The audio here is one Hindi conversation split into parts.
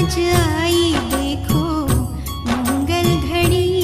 आज आई देखो मंगल घड़ी।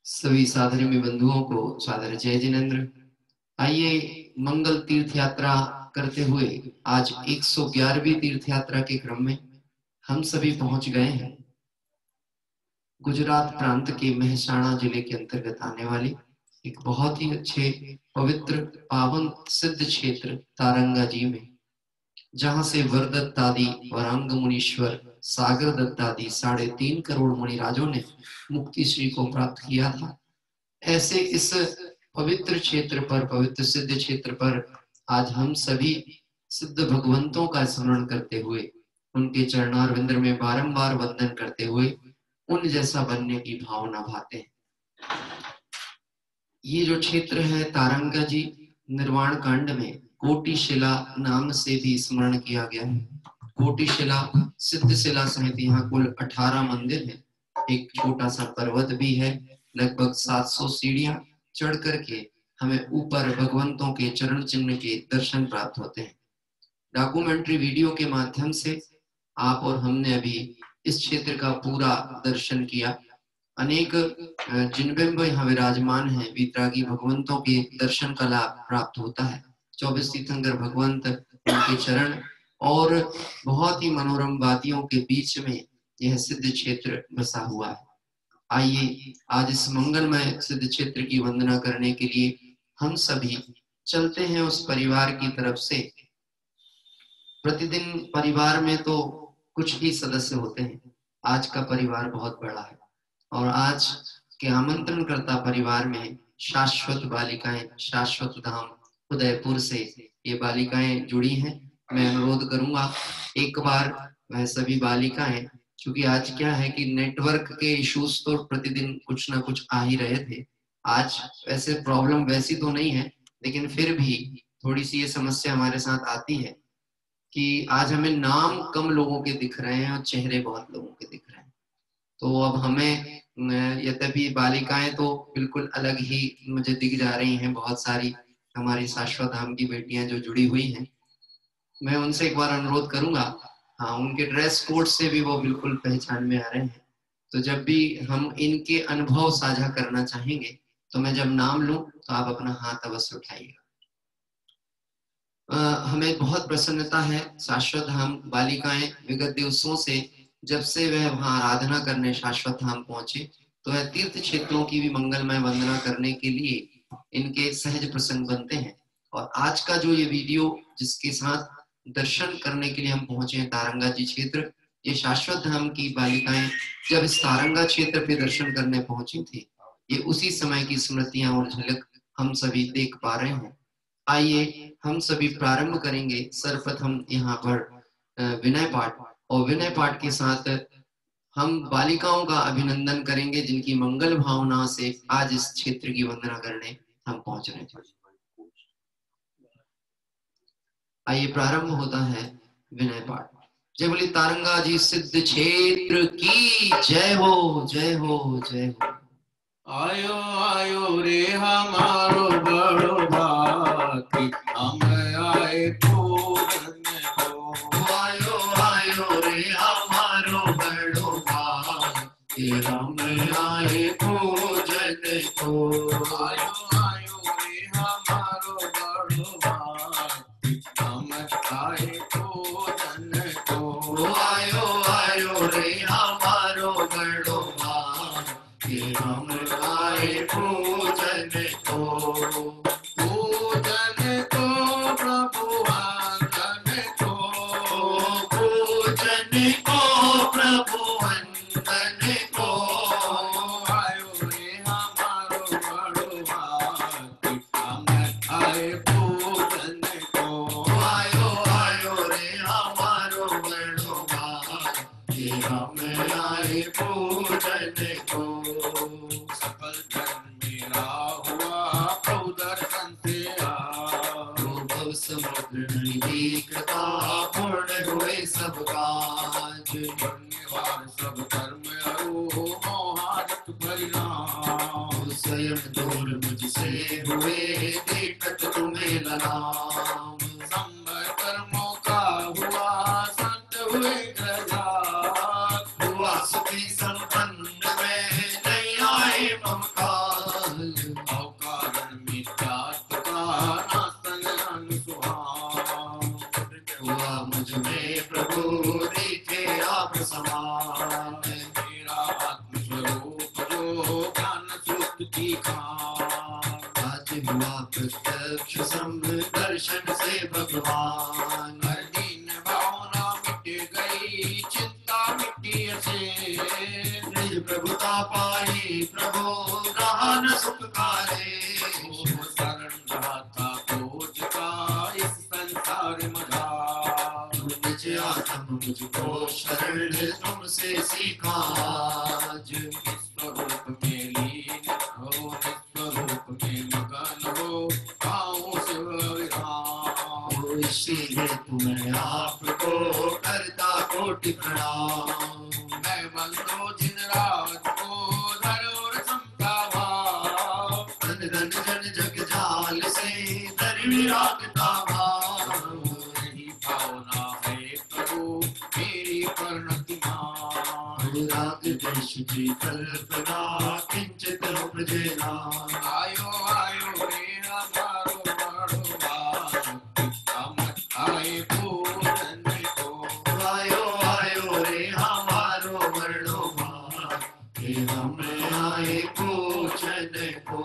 सभी साधर्मी बंधुओं को सादर जय जिनेन्द्र। आइए मंगल तीर्थ यात्रा करते हुए आज 111वीं तीर्थ यात्रा के क्रम में हम सभी पहुंच गए हैं गुजरात प्रांत के महसाणा जिले के अंतर्गत आने वाले एक बहुत ही अच्छे पवित्र पावन सिद्ध क्षेत्र तारंगा जी में, जहां से वरदत्तादि वरांग मुनीश्वर सागर दत्तादि 3.5 करोड़ मुनिराजों ने मुक्ति श्री को प्राप्त किया था। ऐसे इस पवित्र क्षेत्र पर, पवित्र सिद्ध क्षेत्र पर आज हम सभी सिद्ध भगवंतों का स्मरण करते हुए, उनके चरणारविंद में बारंबार वंदन करते हुए उन जैसा बनने की भावना भाते हैं। ये जो क्षेत्र है तारंगा जी, निर्वाण कांड में कोटि शिला नाम से भी स्मरण किया गया है। कोटि शिला, सिद्ध शिला सहित यहाँ कुल 18 मंदिर है। एक छोटा सा पर्वत भी है, लगभग 700 सीढ़ियां चढ़ करके हमें ऊपर भगवंतों के चरण चिन्ह के दर्शन प्राप्त होते हैं। डॉक्यूमेंट्री वीडियो के माध्यम से आप और हमने अभी इस क्षेत्र का पूरा दर्शन किया। अनेक जिनबिंब यहाँ विराजमान हैं, वीतरागी भगवंतों के दर्शन का लाभ प्राप्त होता है। 24 तीर्थंकर भगवंत, उनके चरण और बहुत ही मनोरम वादियों के बीच में यह सिद्ध क्षेत्र बसा हुआ है। आइए आज इस मंगलमय सिद्ध क्षेत्र की वंदना करने के लिए हम सभी चलते हैं उस परिवार की तरफ से। प्रतिदिन परिवार में तो कुछ ही सदस्य होते हैं, आज का परिवार बहुत बड़ा है और आज के आमंत्रणकर्ता परिवार में शाश्वत बालिकाएं, शाश्वत धाम उदयपुर से ये बालिकाएं जुड़ी हैं। मैं अनुरोध करूंगा एक बार वह सभी बालिकाएं, क्योंकि आज क्या है कि नेटवर्क के इश्यूज तो प्रतिदिन कुछ ना कुछ आ ही रहे थे। आज वैसे प्रॉब्लम वैसी तो नहीं है, लेकिन फिर भी थोड़ी सी ये समस्या हमारे साथ आती है कि आज हमें नाम कम लोगों के दिख रहे हैं और चेहरे बहुत लोगों के दिख रहे हैं। तो अब हमें, यद्यपि बालिकाएं तो बिल्कुल अलग ही मुझे दिख जा रही हैं, बहुत सारी हमारी शाश्वत धाम की बेटियां जो जुड़ी हुई हैं, मैं उनसे एक बार अनुरोध करूंगा। हाँ, उनके ड्रेस कोड से भी वो बिल्कुल पहचान में आ रहे हैं। तो जब भी हम इनके अनुभव साझा करना चाहेंगे तो मैं जब नाम लूं तो आप अपना हाथ अवश्य उठाइएगा। हमें बहुत प्रसन्नता है, शाश्वत धाम बालिकाएं विगत दिवसों से जब से वह वहां आराधना करने शाश्वत धाम पहुंचे तो वह तीर्थ क्षेत्रों की भी मंगलमय वंदना करने के लिए इनके सहज प्रसंग बनते हैं। और आज का जो ये वीडियो जिसके साथ दर्शन करने के लिए हम पहुंचे हैं तारंगा जी क्षेत्र, ये शाश्वत धाम की बालिकाएं जब इस तारंगा क्षेत्र पे दर्शन करने पहुंची थी, ये उसी समय की स्मृतियां और झलक हम सभी देख पा रहे हैं। आइए हम सभी प्रारंभ करेंगे सर्वप्रथम यहाँ पर विनय पाठ, और विनय पाठ के साथ हम बालिकाओं का अभिनंदन करेंगे जिनकी मंगल भावना से आज इस क्षेत्र की वंदना करने हम पहुंच रहे हैं। आइए प्रारंभ होता है विनय पाठ। जय बोली तारंगा जी सिद्ध क्षेत्र की जय हो, जय हो, जय हो। आयो आयो रे हमारो बड़ो भाग्य, हम आए पूजन को। आयो आयो रे हमारो बड़ो भाग्य, हम आए पूजन को। आयो आयो रे हमारो बड़ो भाग्य, हम आए पूजन को। आयो आयो रे हमारो बड़ो भाग्य, हम आए पूजन को। पूजन को प्रभु वंदन को, पूजन को प्रभु वंदन को। आयो रे हमारो बड़ो भाग्य, हम आए पूजन को। आयो आयो रे हमारो बड़ो भाग्य, हम आए पूजन को। सकल धर्म मेरा हुआ प्रभु दर्शन से भव समुद्र नदी कृपा, पूर्ण हुए सब काज। धन्यवाद सब कर्म अरो मोहादत परिणाम। स्वयं दूर मुझसे हुए, देखत तुम्हें ललाम। संभव कर्मों का हुआ संत हुए प्रजा, हुआ सुखी संपन्न में नहीं आए ममता। हुआ मुझ में प्रभु देखे आप समान। तेरा आत्मस्वरूप जो ज्ञान सुख की खान, आज हुआ प्रत्यक्ष सम्य दर्शन से भगवान। हर दिन भावना मिट गई, चिंता मिट्टी से, निज प्रभुता पाई प्रभु रहा न सुखकारे। शरण रहा था खोज का इस संसार मझा, निज आत्म मुझको शरण तुमसे सीखा आज। स्वरूप में लीन हो, स्वरूप में मगन हो, पाऊं शिव विराम। इसीलिए तुम्हें आपको करता कोटि प्रणाम। मैं बंदो दिन रात को धर और समता भाव, धन धन जन जग जाल से धर विरागता भाव। यही भावना है प्रभु मेरी परिणति मान। अनुराग देश की कल्पना किंचित हो प्रजेना। आयो आयो रे हमारो बड़वा, हम आए पूजन को। आयो आयो रे हमारो वर्णोमा, कि हम आए पूजन को।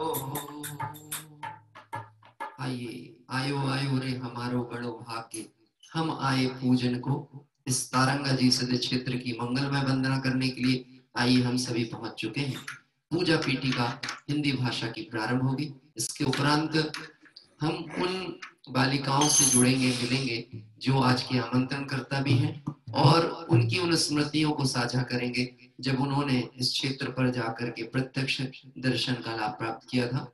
आइए आयो आयो रे हमारो बड़ो भाग्य, हम आए पूजन को। इस तारंगा जी सदे क्षेत्र की मंगलमय वंदना करने के लिए आइए हम सभी पहुंच चुके हैं। पूजा पीठिका हिंदी भाषा की प्रारंभ होगी। इसके उपरांत हम उन बालिकाओं से जुड़ेंगे, मिलेंगे जो आज के आमंत्रणकर्ता भी हैं, और उनकी उन स्मृतियों को साझा करेंगे जब उन्होंने इस क्षेत्र पर जाकर के प्रत्यक्ष दर्शन का लाभ प्राप्त किया था।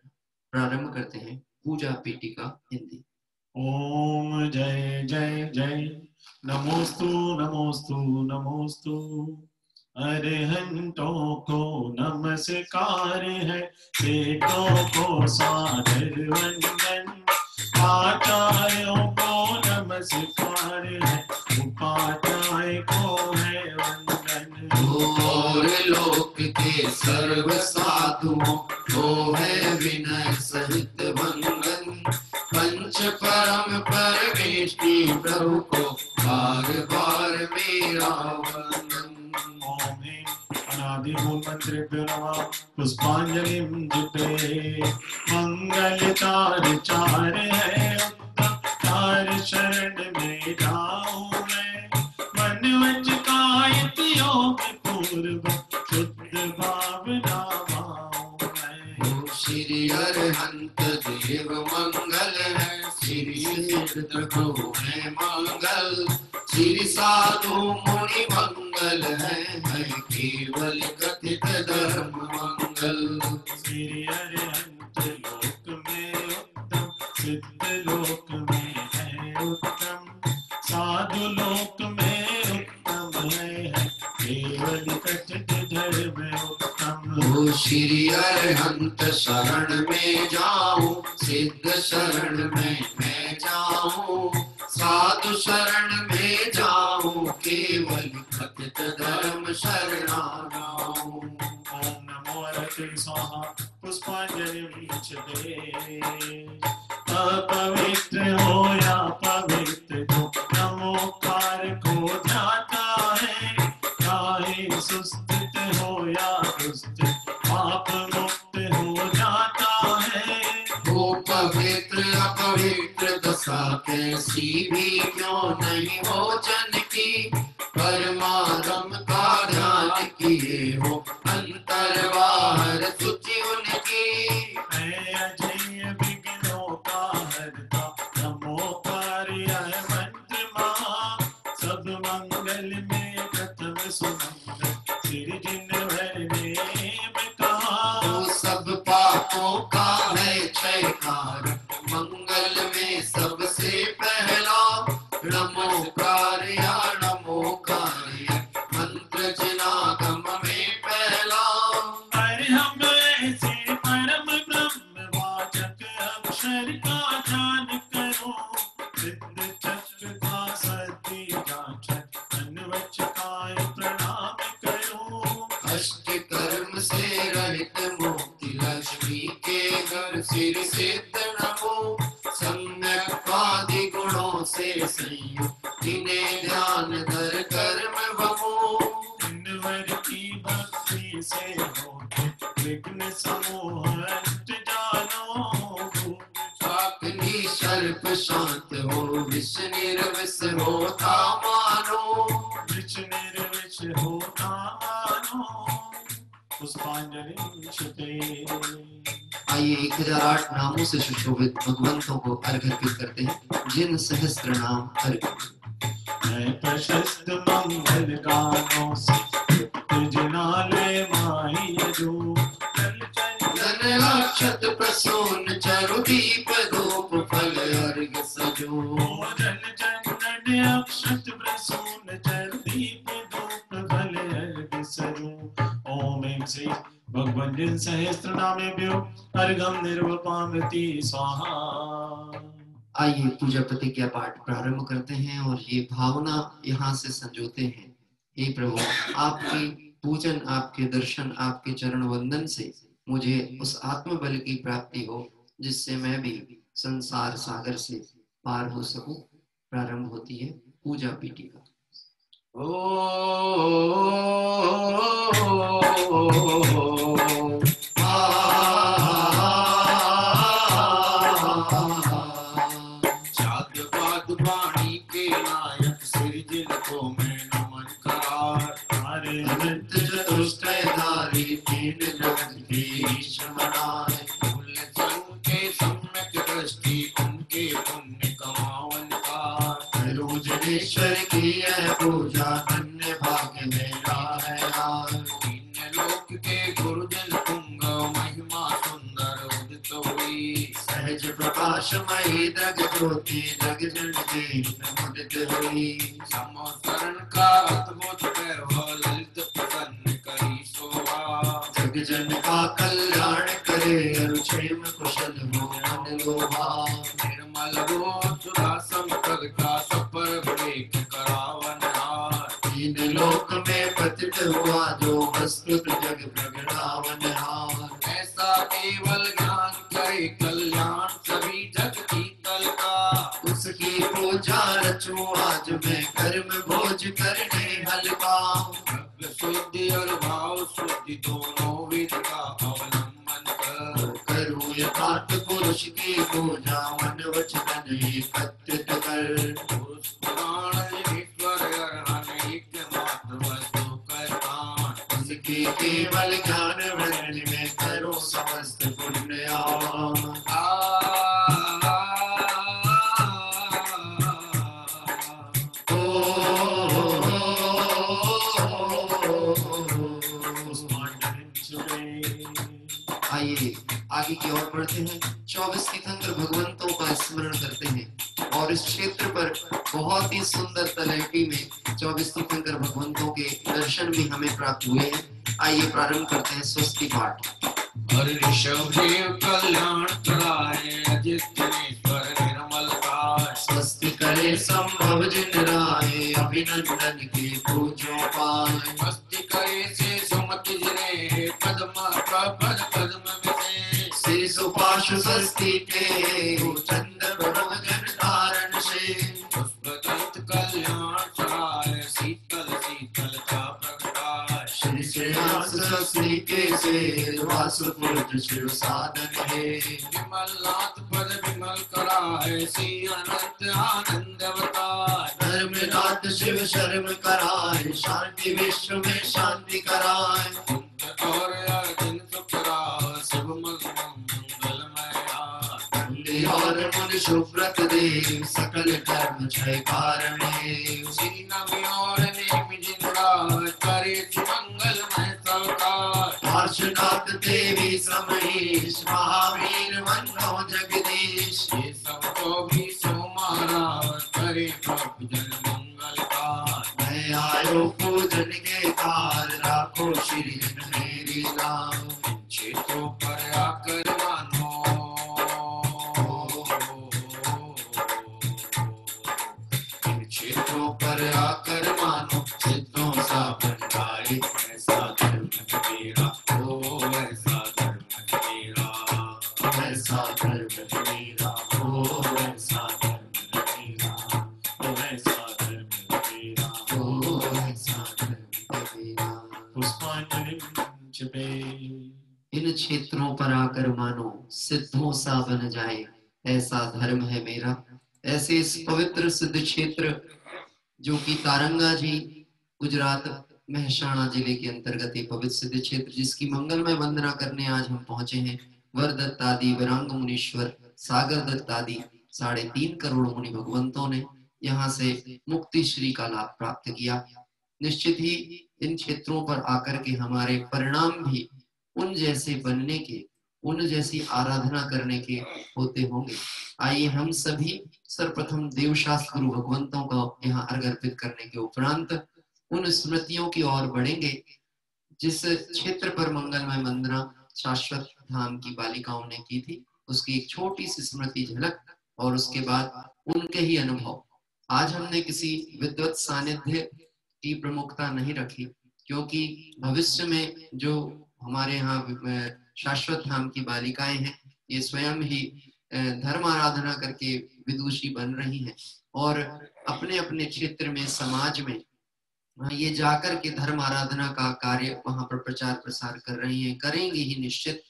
प्रारंभ करते हैं पूजा पीठिका हिंदी। ओम जय जय जय, नमोस्तु नमोस्तु नमोस्तु। अरहंतों को नमस्कार है, सेठों को सादर वंदन, आचार्यों को नमस्कार है, उपाध्याय को है वंदन। और लोक के सर्व साधुओं को है विनय सहित वंदन, पंच परम परमेष्टि प्रभु को बार बार मेरा वंदन। ओम अनादि मूल मंत्रेभ्यो नमः। पुष्पांजलिं जिते मंगल तार चार है उत्तम, तार शरण में जाऊं मैं। मन वच कायिक योग पूर्व, शुद्ध भावना माऊं मैं। श्री अरहंत देव मंगल है, श्री सिद्ध प्रभु है मंगल, श्री साधु मुनि मंगल है केवल कथित धर्म मंगल। श्री अरहंत लोक में उत्तम, सिद्ध लोक में है उत्तम, साधु लोक में उत्तम है केवल कथित धर्म उत्तम। ओ श्री अरहंत शरण में जाऊं, सिद्ध शरण में मैं जाऊं, साधु शरण में जाऊं, केवल कथित धर्म शरणागतों। ओम नमो हरते स्वाहा। पुष्पांजलि दे, अपवित्र हो या पवित्र को नमोकार को जाता है, चाहे सुस्थित हो या दुष्ट पाप मुक्त हो जाता है। वो पवित्र अपवित्र दशा कैसी भी क्यों नहीं हो जन की, परमात्म का ध्यान किए हो अंतर बाहर सूची उनकी। है अजय विघ्नों का हरता, नमोकार यह मंत्र महा, सब मंगल में प्रथम सुमंगल, सिर जिन भरने में कहा। तो सब पापों का है क्षयकार, मंगल में सबसे पहला नमोकार या नमोकार, मंत्र इन्हें ध्यान धर कर मैं बमू इनवर की भक्ति से होते विघ्न समूह हट जानो अग्नि सर्प शांत हो विष निर्विष होता मानो विच निर्विच होता मानो पुष्पांजलि छुते। आइए 1008 नामों से सुशोभित भगवंतों को अर्घ अर्पित करते हैं जिन सहस्त्र नाम अर्घ मैं प्रशस्त मंगल गानों से तृप्त जिनालय माही जो धन अक्षत प्रसून चरु दीप धूप फल अर्घ सजो जन चंदन अक्षत प्रसून चरु दीप धूप फल अर्घ सजो। ओम ऐं श्री भगवान जिन सहस्त्र नामेभ्यो अर्घं निर्वपामृति स्वाहा। आइए पूजा प्रतिज्ञा पाठ प्रारंभ करते हैं और ये भावना यहाँ से संजोते हैं। हे प्रभु, आपकी पूजन, आपके दर्शन, आपके चरण वंदन से मुझे उस आत्म बल की प्राप्ति हो जिससे मैं भी संसार सागर से पार हो सकूं। प्रारंभ होती है पूजा पीठिका। वाणी के नायक सृजन को मैं नमन करार हरे नित्य चतुष्टयधारी तीन जगत की ईश मनाए मूल्य संग के सम्यक दृष्टि उनके पुण्य कमावन का रोजनेश्वर की है पूजा धन्य भाग्य मेरा है यार। तीन लोक के गुरुजन तुंग महिमा सुंदर उदित हुई सहज प्रकाशमयी जग ज्योति जग जन की मुदित हुई। समसरण का अद्भुत वैभव ललित प्रसन्न करी शोभा जग जन का कल्याण करे अरुक्षेम कुशल हो मन लोभा। निर्मल वो सुधा संपद का सपर ब्रेक करावन हार तीन लोक में पतित हुआ जो वस्तुत जग प्रगटावन हार। ऐसा केवल ज्ञान करे कल्याण सभी जग की तल का उसकी पूजा रचूं आज मैं कर्म भोज करने हल्का। द्रव्य शुद्धि और भाव शुद्धि दोनों विध का अवलंबन कर करूं यथार्थ पुरुष की पूजा मन वचन एकत्रित कर। पुरुष पुराण ईश्वर अनेक मात्र वस्तु करतान उसकी केवल ज्ञान वर्ण में करो समस्त पुण्य आइए आगे की ओर बढ़ते हैं। 24 तीर्थंकर भगवंतों का स्मरण करते हैं और इस क्षेत्र पर बहुत ही सुंदर तलहटी में 24 तीर्थंकर भगवंतों के दर्शन भी हमें प्राप्त हुए हैं। आइए प्रारंभ करते हैं स्वस्ति पाठ। हर ऋषभदेव कल्याण कराए अजितनेश्वर निर्मल काय स्वस्ति करे संभव जिन राय अभिनंदन के पूजो पाए। स्वस्ति करे से सुमति जिने पद्म प्रपद पद्म विषे श्री सुपाश स्वस्ति के चंद्र भोजन धारण से पुष्पदंत कल्याण कराए शीतल शीतल का प्रगटाय श्री श्रेयांस स्वस्ति के से वासुपुत्र शिव साधन है। विमल नाथ पद विमल कराए श्री अनंत आनंद अवतार धर्मनाथ शिव शर्म कराए शांति विश्व में शांति कराए। कुंत और अर्जुन सुखराय शुभ मंगलमय पंडित और मुनि सुव्रत देव सकल कर्म क्षय कारण श्री नमी और नेमि जिंद्रा करे मंगलमय सवकार पार्श्वनाथ देवी समेश महावीर मनो जगदीश ये सब को भी सोमारा करे प्रभु जन मंगल का मैं आयो पूजन के कार राखो श्री मेरी नाम। क्षेत्रों पर आकर मानो इन क्षेत्रों पर आकर मानो चित्तों सा बन जाए ऐसा धर्म मेरा ओ ऐसा धर्म मेरा ऐसा धर्म मेरा हो ऐसा धर्म मेरा तो ऐसा धर्म क्षेत्रों पर आकर मानो सिद्धों सा बन जाए, ऐसा धर्म है मेरा। ऐसे इस पवित्र सिद्ध क्षेत्र जो कि तारंगा जी गुजरात महसाणा जिले के अंतर्गत एक पवित्र सिद्ध क्षेत्र, जिसकी मंगलमय वंदना करने आज हम पहुंचे हैं। वर दत्तादि वरांग मुनीश्वर सागर दत्तादि 3.5 करोड़ मुनि भगवंतों ने यहाँ से मुक्ति श्री का लाभ प्राप्त किया। निश्चित ही इन क्षेत्रों पर आकर के हमारे परिणाम भी उन जैसे बनने के, उन जैसी आराधना करने के होते होंगे। आइए हम सभी सर्वप्रथम देवशास्त्र गुरु भगवंतों का यहाँ अर्घ अर्पित करने के उपरांत उन स्मृतियों की ओर बढ़ेंगे जिस क्षेत्र पर मंगलमय वंदना शाश्वत धाम की बालिकाओं ने की थी, उसकी एक छोटी सी स्मृति झलक और उसके बाद उनके ही अनुभव। आज हमने किसी विद्वत सानिध्य की प्रमुखता नहीं रखी, क्योंकि भविष्य में जो हमारे यहाँ शाश्वत धाम की बालिकाएं हैं, ये स्वयं ही धर्म आराधना करके विदुषी बन रही हैं और अपने अपने क्षेत्र में, समाज में ये जाकर के धर्म आराधना का कार्य वहां पर प्रचार प्रसार कर रही हैं, करेंगे ही निश्चित।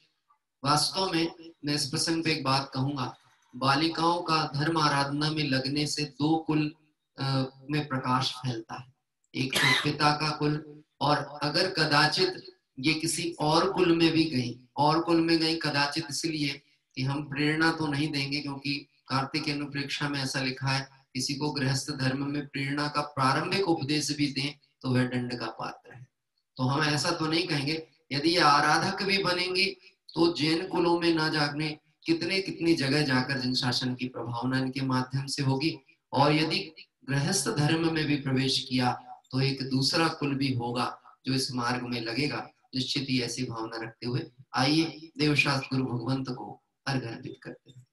वास्तव में मैं इस प्रसंग पे एक बात कहूंगा, बालिकाओं का धर्म आराधना में लगने से 2 कुल में प्रकाश फैलता है। एक तो पिता का कुल, और अगर कदाचित ये किसी और कुल में भी गई, और कुल में गई कदाचित इसलिए कि हम प्रेरणा तो नहीं देंगे, क्योंकि कार्तिक अनुप्रेक्षा में ऐसा लिखा है, किसी को गृहस्थ धर्म में प्रेरणा का प्रारंभिक उपदेश भी दें तो वह दंड का पात्र है। तो हम ऐसा तो नहीं कहेंगे। यदि ये आराधक भी बनेंगी तो जैन कुलों में ना जाने कितनी जगह जाकर जन शासन की प्रभावना इनके माध्यम से होगी, और यदि गृहस्थ धर्म में भी प्रवेश किया तो एक दूसरा कुल भी होगा जो इस मार्ग में लगेगा। निश्चित ही ऐसी भावना रखते हुए आइए देवशास्त्र गुरु भगवंत को अर्घ अर्पित करते हैं।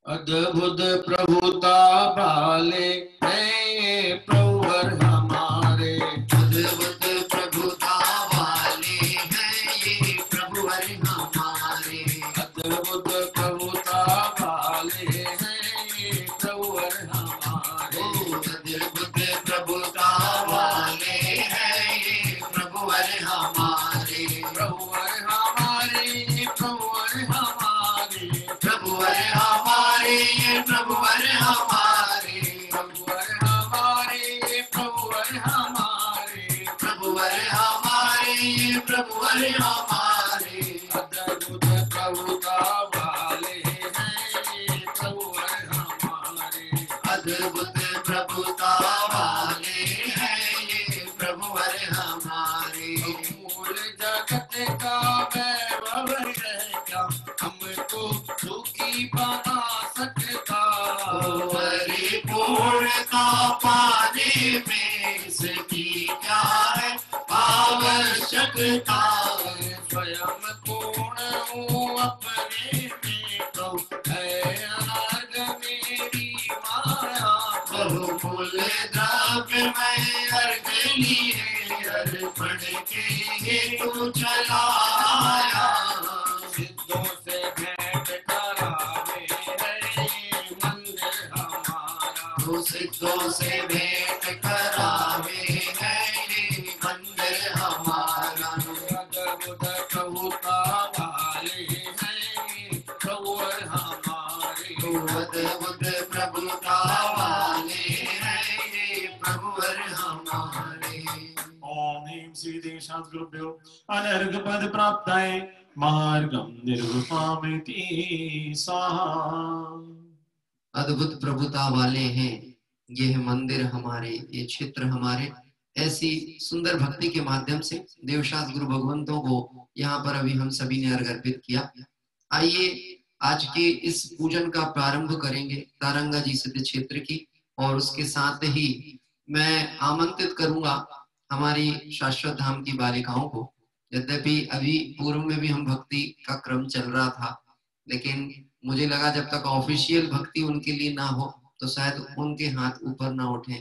अद्भुत प्रभुता वाले हैं प्रभुवर हमारे, अद्भुत प्रभुता वाले हैं ये प्रभुवर हमारे, अद्भुत प्रभुता वाले हैं ये प्रभुवर हमारे, अद्भुत प्रभुता वाले हैं ये प्रभुवर हमारे, प्रभुवर हमारे, प्रभुवर हमारे, प्रभुवर हमारे ये प्रभुवर हमारे, प्रभुवर हमारे, प्रभुवर हमारे, प्रभुवर हमारे ये प्रभुवर हमारे, अद्भुत प्रभुता वाले हैं ये प्रभुवर हमारे, अद्भुत प्रभुता वाले हैं ये प्रभुवर हमारे, मूल जगत का वैभव है क्या हमको दुखी बना सकता, परिपूर्णता पाने में इसकी क्या है आवश्यकता, स्वयं पूर्ण हूँ अपने में तो है अलग मेरी माया, बहुमूल्य द्रव्य में अर्घ लिए अर्पण के हेतु चलाया, सिद्धों से भेंट करावे है ये मंदिर हमारा, तो सिद्धों से भेंट करावे है ये मंदिर हमारा, अद्भुत प्रभुता वाले हैं ये प्रभुवर हमारे, अद्भुत प्रभुता वाले हैं ये प्रभुवर हमारे। ओम ह्रीं श्री देवशास्त्र गुरुभ्यो अनर्घ पद प्राप्ताय मार्गम निर्विपामिति स्वाहा। अद्भुत प्रभुता वाले हैं ये मंदिर हमारे, ये क्षेत्र हमारे। ऐसी सुंदर भक्ति के माध्यम से देवशास्त्र गुरु भगवंतों को यहाँ पर अभी हम सभी ने अर्घ अर्पित किया। आइए आज के इस पूजन का प्रारंभ करेंगे तारंगा जी सिद्ध क्षेत्र की, और उसके साथ ही मैं आमंत्रित करूंगा हमारी शाश्वत धाम की बालिकाओं को। यद्यपि अभी पूर्व में भी हम भक्ति का क्रम चल रहा था, लेकिन मुझे लगा जब तक ऑफिशियल भक्ति उनके लिए ना हो तो शायद उनके हाथ ऊपर ना उठे,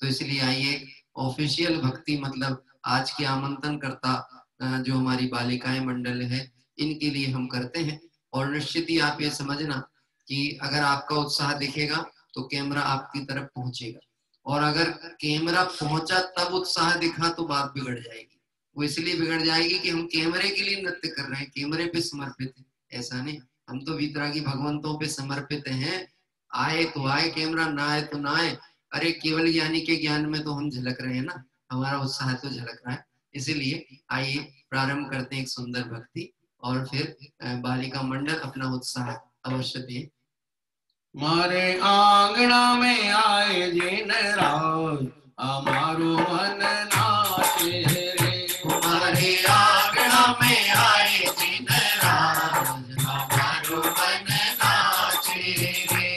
तो इसलिए आइए ऑफिशियल भक्ति मतलब आज के आमंत्रण करता जो हमारी बालिकाएं मंडल है इनके लिए हम करते हैं। और निश्चित ही आप ये समझना कि अगर आपका उत्साह दिखेगा तो कैमरा आपकी तरफ पहुंचेगा, और अगर कैमरा पहुंचा तब उत्साह दिखा तो बात बिगड़ जाएगी। वो इसलिए बिगड़ जाएगी कि हम कैमरे के लिए नृत्य कर रहे हैं, कैमरे पे समर्पित है। ऐसा नहीं, हम तो वीतरागी भगवंतों पे समर्पित हैं। आए तो आए कैमरा, ना आए तो ना आए। अरे केवल ज्ञानी के ज्ञान में तो हम झलक रहे हैं ना, हमारा उत्साह तो झलक रहा है। इसीलिए आइए प्रारंभ करते हैं एक सुंदर भक्ति, और फिर बालिका मंडल अपना उत्साह अवश्य दें। मारे आंगना में आए दिन रात, हमारो मन नाचे रे। हमारे आंगना में आए दिन रात, हमारो मन नाचे रे।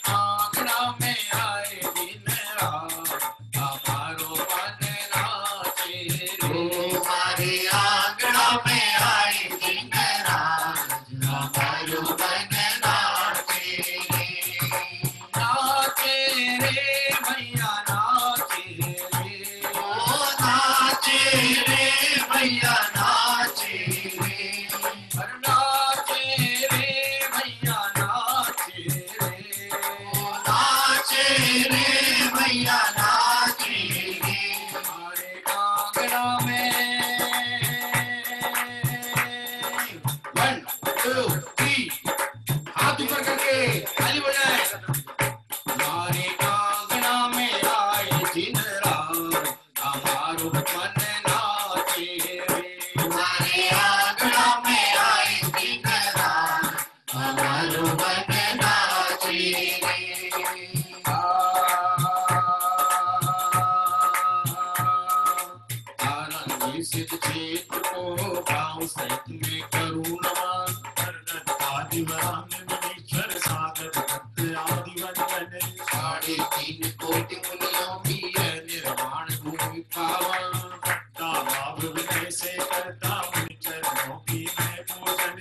आंगना में आए दिन रात, हमारो मन नाचे रे। हमारे आंगना में आए दिन रात, हमारो मन नाचे रे। नाचे रे भैया नाचे रे। ओ नाचे रे भैया नाचे रे। अरे नाचे रे भैया नाचे रे। ओ नाचे रे भैया नाचे रे। हमारे आंगना में 1 2 3 हाथ ऊपर करके ताली बजाए। हमारे आंगना में आए दिन रात, हमारो मन नाचे रे। हमारे आंगना में आए दिन रात, हमारो मन नाचे रे। आनंद सिद्ध क्षेत्र को गाँव सहित में करूँ नमन। आदिवरांगनेश्वर सागर भक्त आदिवंदन। 3.5 कोटि मुनियों की है निर्वाण भूमि पावन। भक्ता भाव विनय से करता हूँ चरणों की मैं पूजन।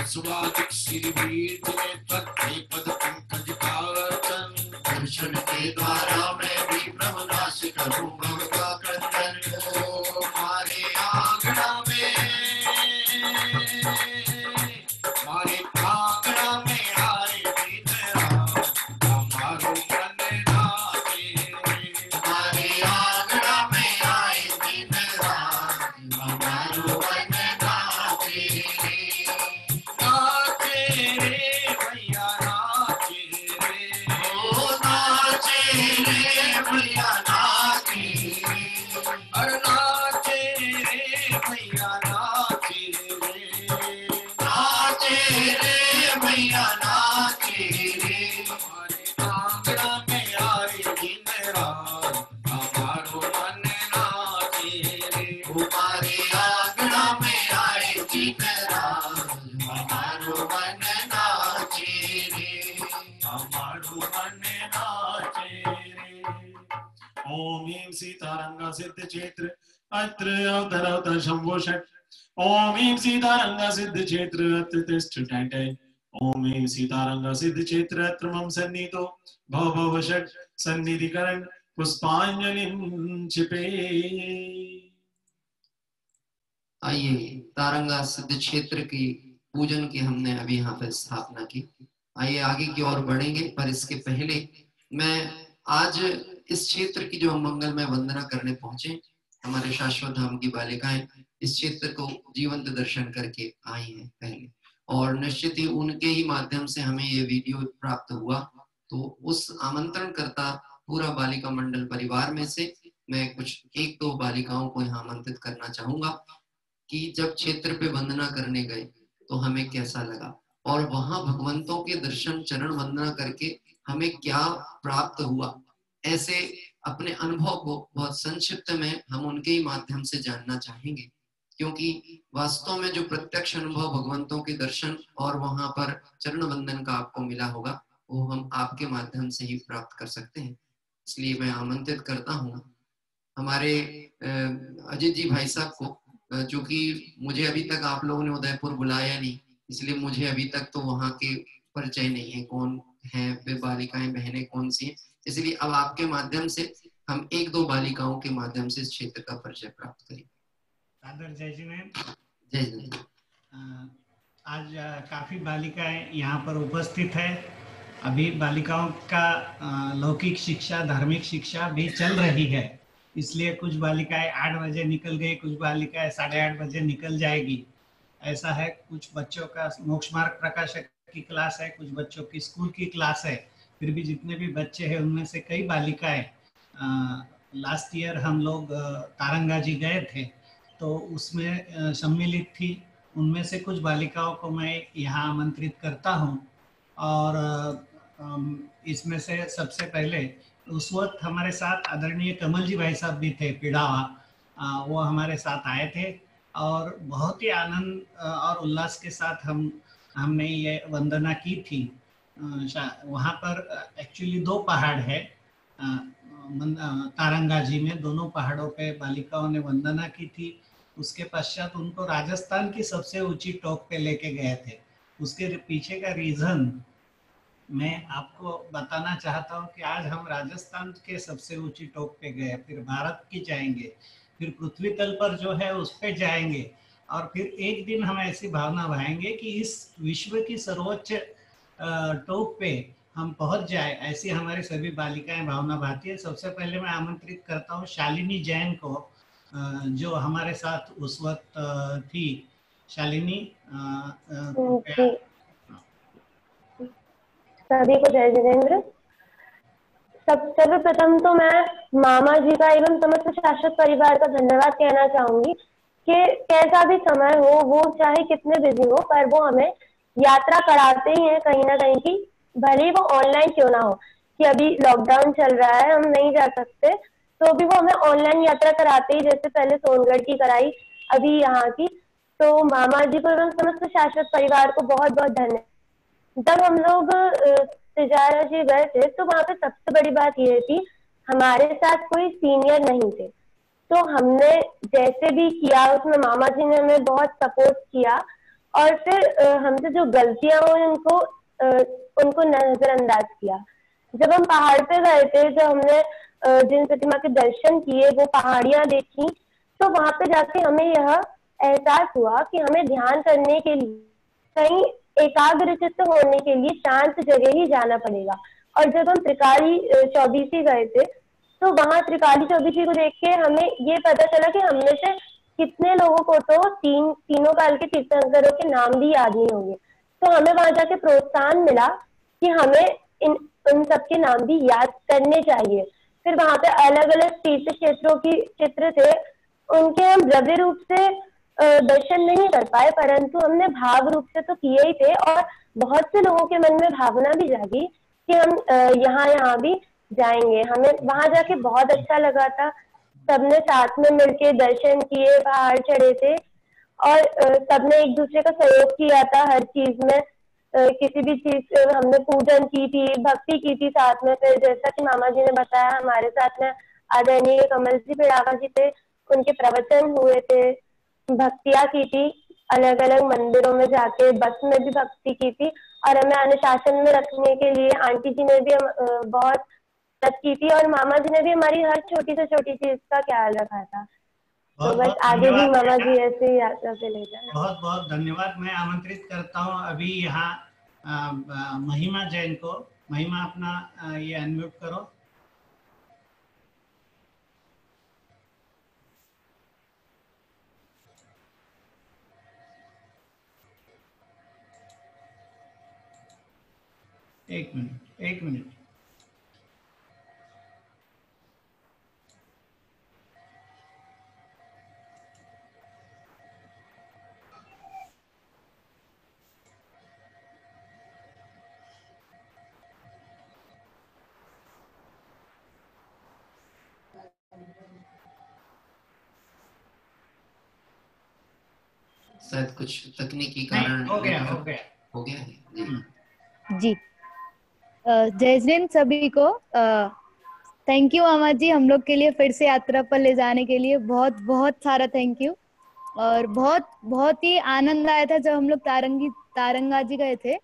सुवादिक श्रीवीर ने तत्ते पद पंकज का अर्चन। दर्शन के द्वारा मैं भी ब्रह्मनाश करूं भव का क्रंदन। ओ हमारे आंगना में, हमारे आंगना में आए दिन रात, हमारो मन नाचे रे। हमारे आंगना में आए दिन रात, हमारो मन नाचे रे। नाचे रे भैया नाचे रे। ओ नाचे रे भैया नाचे रे। अरे नाचे रे भैया नाचे रे। नाचे रे भैया नाचे रे। हमारे आंगना में आए दिन रात, हमारो मन नाचे रे। हमारे आंगना में आए दिन रात, हमारो मन नाचे रे। हमारो मन नाचे रे। ओम ह्रीं सीतारंग सिद्ध क्षेत्र अत्र अवतरवत शंभो षट्। ओम ह्रीं सीतारंग सिद्ध क्षेत्र अत्र तिष्ठ टैटै। ओम ह्रीं सीतारंग सिद्ध क्षेत्र अत्र मम सन्निधो भव भव षट् सन्निधिकरण पुष्पांजलिं क्षिपे। आइए तारंगा सिद्ध क्षेत्र की पूजन की हमने अभी यहाँ पर स्थापना की। आइए आगे की ओर बढ़ेंगे, पर इसके पहले मैं आज इस क्षेत्र की जो हम मंगलमय वंदना करने पहुंचे, हमारे शाश्वत धाम की बालिकाएं इस क्षेत्र को जीवंत दर्शन करके आई हैं पहले, और निश्चित ही उनके ही माध्यम से हमें ये वीडियो प्राप्त हुआ। तो उस आमंत्रण करता पूरा बालिका मंडल परिवार में से मैं कुछ 1-2 बालिकाओं को यहाँ आमंत्रित करना चाहूंगा कि जब क्षेत्र पे वंदना करने गए तो हमें कैसा लगा, और वहां भगवंतों के दर्शन चरण वंदना करके हमें क्या प्राप्त हुआ। ऐसे अपने अनुभव को बहुत संक्षिप्त में हम उनके ही माध्यम से जानना चाहेंगे, क्योंकि वास्तव में जो प्रत्यक्ष अनुभव भगवंतों के दर्शन और वहां पर चरण वंदन का आपको मिला होगा, वो हम आपके माध्यम से ही प्राप्त कर सकते हैं। इसलिए मैं आमंत्रित करता हूँ हमारे अजीत जी भाई साहब को, जो कि मुझे अभी तक आप लोगों ने उदयपुर बुलाया नहीं, इसलिए मुझे अभी तक तो वहाँ के परिचय नहीं है, कौन है वे बालिकाएं बहनें कौन सी हैं। इसलिए अब आपके माध्यम से हम 1-2 बालिकाओं के माध्यम से इस क्षेत्र का परिचय प्राप्त करें। जय जिनेंद्र। जय जिनेंद्र। आज काफ़ी बालिकाएं यहाँ पर उपस्थित है अभी बालिकाओं का लौकिक शिक्षा, धार्मिक शिक्षा भी चल रही है, इसलिए कुछ बालिकाएं 8 बजे निकल गई, कुछ बालिकाएं 8:30 बजे निकल जाएगी, ऐसा है। कुछ बच्चों का मोक्ष मार्ग प्रकाशक की क्लास है, कुछ बच्चों की स्कूल की क्लास है। फिर भी जितने भी बच्चे हैं उनमें से कई बालिकाएं, लास्ट ईयर हम लोग तारंगा जी गए थे तो उसमें सम्मिलित थी। उनमें से कुछ बालिकाओं को मैं यहाँ आमंत्रित करता हूँ। और इसमें से सबसे पहले उस वक्त हमारे साथ आदरणीय कमल जी भाई साहब भी थे, पिड़ावा, वो हमारे साथ आए थे और बहुत ही आनंद और उल्लास के साथ हमने ये वंदना की थी। वहाँ पर एक्चुअली 2 पहाड़ है तारंगा जी में, दोनों पहाड़ों पे बालिकाओं ने वंदना की थी। उसके पश्चात उनको राजस्थान की सबसे ऊंची टॉप पे लेके गए थे। उसके पीछे का रीजन मैं आपको बताना चाहता हूँ कि आज हम राजस्थान के सबसे ऊंची टॉप पे गए, फिर भारत की जाएंगे, फिर पृथ्वी तल पर जो है उस पे जाएंगे, और फिर एक दिन हम ऐसी भावना भाएंगे कि इस विश्व की सर्वोच्च टॉप पे हम पहुंच जाए, ऐसी हमारी सभी बालिकाएं भावना भाती है। सबसे पहले मैं आमंत्रित करता हूँ शालिनी जैन को, जो हमारे साथ उस वक्त थी। शालिनी, कृपया। जी, सभी को जय जिनेन्द्र। सर्वप्रथम तो मैं मामा जी का एवं समस्त शाश्वत परिवार का धन्यवाद कहना चाहूंगी कि कैसा भी समय हो, वो चाहे कितने बिजी हो, पर वो हमें यात्रा कराते ही हैं कहीं ना कहीं की, भले ही वो ऑनलाइन क्यों ना हो। कि अभी लॉकडाउन चल रहा है, हम नहीं जा सकते, तो भी वो हमें ऑनलाइन यात्रा कराते ही, जैसे पहले सोनगढ़ की कराई, अभी यहाँ की। तो मामा जी को एवं समस्त शाश्वत परिवार को बहुत बहुत धन्यवाद। जब हम लोग तिजारा जी गए थे तो वहां पे सबसे बड़ी बात ये थी, हमारे साथ कोई सीनियर नहीं थे, तो हमने जैसे भी किया उसमें मामा जी ने हमें बहुत सपोर्ट किया। और फिर हमसे जो गलतियां हुई उनको नजरअंदाज किया। जब हम पहाड़ पे गए थे, जब हमने जिन प्रतिमा के दर्शन किए, वो पहाड़ियां देखी, तो वहां पे जाके हमें यह एहसास हुआ कि हमें ध्यान करने के लिए कहीं एकाग्रचित्त होने के लिए शांत जगह ही जाना पड़ेगा। और जब हम त्रिकाली चौबीसी गए थे, तो वहां त्रिकाली चौबीसी को देख के हमें ये पता चला कि हमने से कितने लोगों को तो तीनों काल के तीर्थंकरों के नाम भी याद नहीं होंगे। तो हमें वहां जाके प्रोत्साहन मिला कि हमें उन सबके नाम भी याद करने चाहिए। फिर वहां पे अलग अलग तीर्थ क्षेत्रों की चित्र थे, उनके हम द्रव्य रूप से दर्शन नहीं कर पाए, परंतु हमने भाव रूप से तो किए ही थे। और बहुत से लोगों के मन में भावना भी जागी कि हम यहाँ यहाँ भी जाएंगे। हमें वहां जाके बहुत अच्छा लगा था, सबने साथ में मिलके दर्शन किए, पहाड़ चढ़े थे, और सबने एक दूसरे का सहयोग किया था हर चीज में। किसी भी चीज हमने पूजन की थी, भक्ति की थी साथ में। फिर जैसा कि मामा जी ने बताया, हमारे साथ में आदरणीय कमल जी पिड़ावा जी थे, उनके प्रवचन हुए थे, भक्तियां की थी, अलग अलग मंदिरों में जाके बस में भी भक्ति की थी। और हमें अनुशासन में रखने के लिए आंटी जी ने भी बहुत मदद की थी, और मामा जी ने भी हमारी हर छोटी से छोटी चीज का ख्याल रखा था। तो बहुत बस बहुत आगे भी धन्यवाद मामा बेटा, जी ऐसे ही यात्रा पे ले जाए। बहुत बहुत धन्यवाद। मैं आमंत्रित करता हूँ अभी यहाँ महिमा जैन को। महिमा, अपना ये अनम्यूट करो। एक मिनट, एक मिनट। शायद कुछ तकनीकी नहीं, कारण हो गया, हो गया। हो गया है जी। जय जिन सभी को। थैंक यू मामा जी, हम लोग के लिए फिर से यात्रा पर ले जाने के लिए बहुत बहुत सारा थैंक यू। और बहुत बहुत ही आनंद आया था जब हम लोग तारंगा जी गए थे।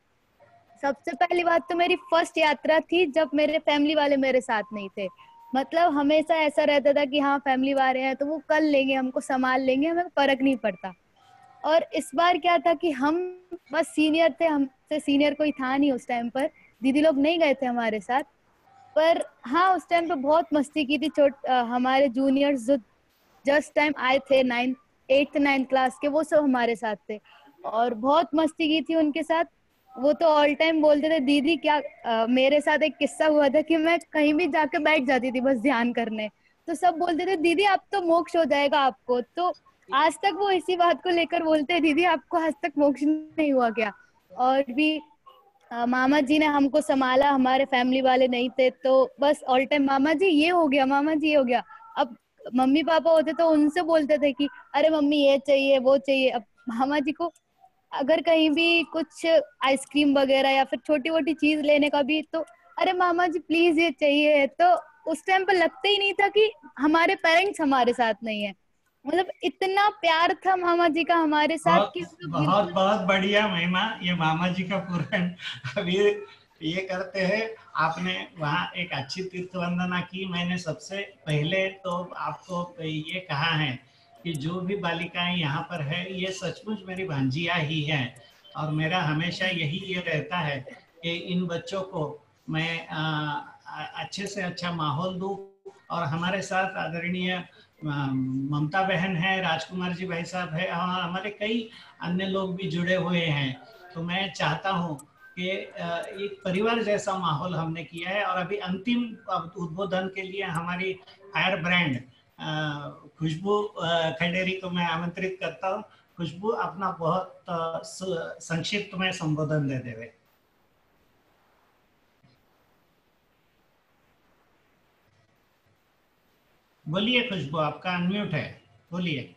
सबसे पहली बात तो मेरी फर्स्ट यात्रा थी जब मेरे फैमिली वाले मेरे साथ नहीं थे। मतलब हमेशा ऐसा रहता था कि हाँ फैमिली वाले हैं तो वो कर लेंगे, हमको संभाल लेंगे, हमें फर्क नहीं पड़ता। और इस बार क्या था कि हम बस सीनियर थे, हमसे सीनियर कोई था नहीं उस टाइम पर, दीदी लोग नहीं गए थे हमारे साथ, पर हाँ उस टाइम पे बहुत मस्ती की थी। हमारे जूनियर्स जो जस्ट टाइम आए थे 8th 9th क्लास के, वो सब हमारे साथ थे और बहुत मस्ती की थी उनके साथ। वो तो ऑल टाइम बोलते थे दीदी क्या मेरे साथ एक किस्सा हुआ था कि मैं कहीं भी जाके बैठ जाती थी बस ध्यान करने, तो सब बोलते थे दीदी अब तो मोक्ष हो जाएगा आपको। तो आज तक वो इसी बात को लेकर बोलते हैं दीदी आपको आज तक मोक्ष नहीं हुआ क्या। और भी मामा जी ने हमको संभाला, हमारे फैमिली वाले नहीं थे तो बस ऑल टाइम मामा जी ये हो गया, मामा जी ये हो गया। अब मम्मी पापा होते तो उनसे बोलते थे कि अरे मम्मी ये चाहिए वो चाहिए। अब मामा जी को अगर कहीं भी कुछ आइसक्रीम वगैरह या फिर छोटी मोटी चीज लेने का भी, तो अरे मामा जी प्लीज ये चाहिए। तो उस टाइम पर लगता ही नहीं था कि हमारे पेरेंट्स हमारे साथ नहीं है। मतलब इतना प्यार था मामा जी का हमारे साथ बहुत कि हम लोग बहुत बिल्कुल बहुत बढ़िया महिमा। ये मामा जी का पूरा अभी ये करते हैं। आपने वहाँ एक अच्छी तीर्थ वंदना की। मैंने सबसे पहले तो आपको ये कहा है कि जो भी बालिकाएं यहाँ पर है ये सचमुच मेरी भांजिया ही हैं, और मेरा हमेशा यही ये रहता है कि इन बच्चों को मैं अच्छे से अच्छा माहौल दूं। और हमारे साथ आदरणीय ममता बहन है, राजकुमार जी भाई साहब है, और हमारे कई अन्य लोग भी जुड़े हुए हैं। तो मैं चाहता हूँ कि एक परिवार जैसा माहौल हमने किया है। और अभी अंतिम उद्बोधन के लिए हमारी फायर ब्रांड खुशबू खंडेरी को मैं आमंत्रित करता हूँ। खुशबू अपना बहुत संक्षिप्त में संबोधन दे देवे। बोलिए खुशबू, आपका अनम्यूट है, बोलिए।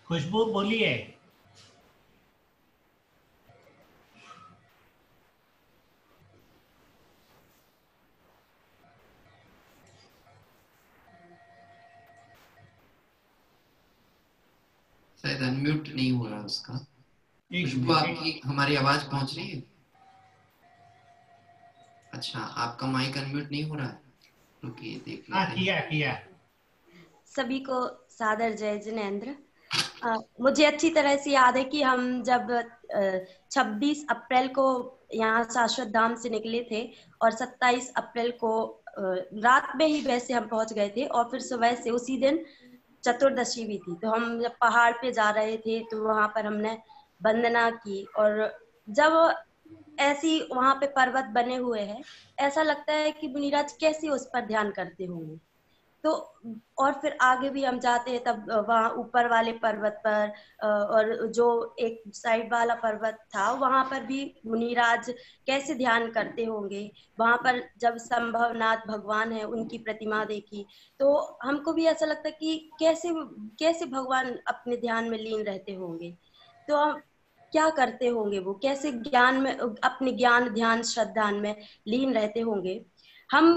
खुशबू बोलिए। शायद अनम्यूट नहीं हो रहा उसका। एक खुशबू आपकी हमारी आवाज पहुंच रही है? अच्छा, आपका माइक अनम्यूट नहीं हो रहा है, रुकिए देख लेते हैं। किया। सभी को सादर जय जिनेंद्र। मुझे अच्छी तरह से याद है कि हम जब 26 अप्रैल को यहाँ शाश्वत धाम से निकले थे और 27 अप्रैल को रात में ही वैसे हम पहुंच गए थे, और फिर सुबह से उसी दिन चतुर्दशी भी थी। तो हम जब पहाड़ पे जा रहे थे तो वहां पर हमने वंदना की, और जब ऐसी वहां पे पर्वत बने हुए हैं, ऐसा लगता है कि मुनिराज कैसे उस पर ध्यान करते होंगे। तो और फिर आगे भी हम जाते हैं तब वहाँ ऊपर वाले पर्वत पर और जो एक साइड वाला पर्वत था वहां पर भी मुनिराज कैसे ध्यान करते होंगे। वहां पर जब संभवनाथ भगवान है उनकी प्रतिमा देखी तो हमको भी ऐसा लगता कि कैसे कैसे भगवान अपने ध्यान में लीन रहते होंगे। तो क्या करते होंगे वो, कैसे ज्ञान में अपने ज्ञान ध्यान श्रद्धा में लीन रहते होंगे। हम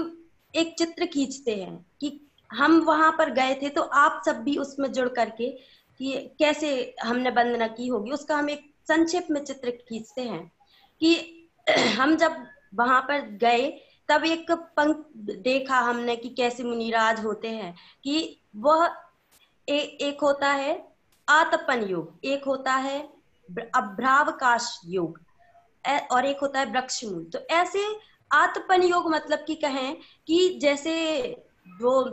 एक चित्र खींचते हैं कि हम वहां पर गए थे, तो आप सब भी उसमें जुड़ करके कि कैसे हमने वंदना की होगी उसका हम एक संक्षेप में चित्र खींचते हैं कि हम जब वहां पर गए तब एक पंक्ति देखा हमने कि कैसे मुनिराज होते हैं कि वह एक होता है आतपन योग, एक होता है अभ्रावकाश योग, और एक होता है वृक्षमूल। तो ऐसे आतपन योग मतलब कि कहें कि जैसे वो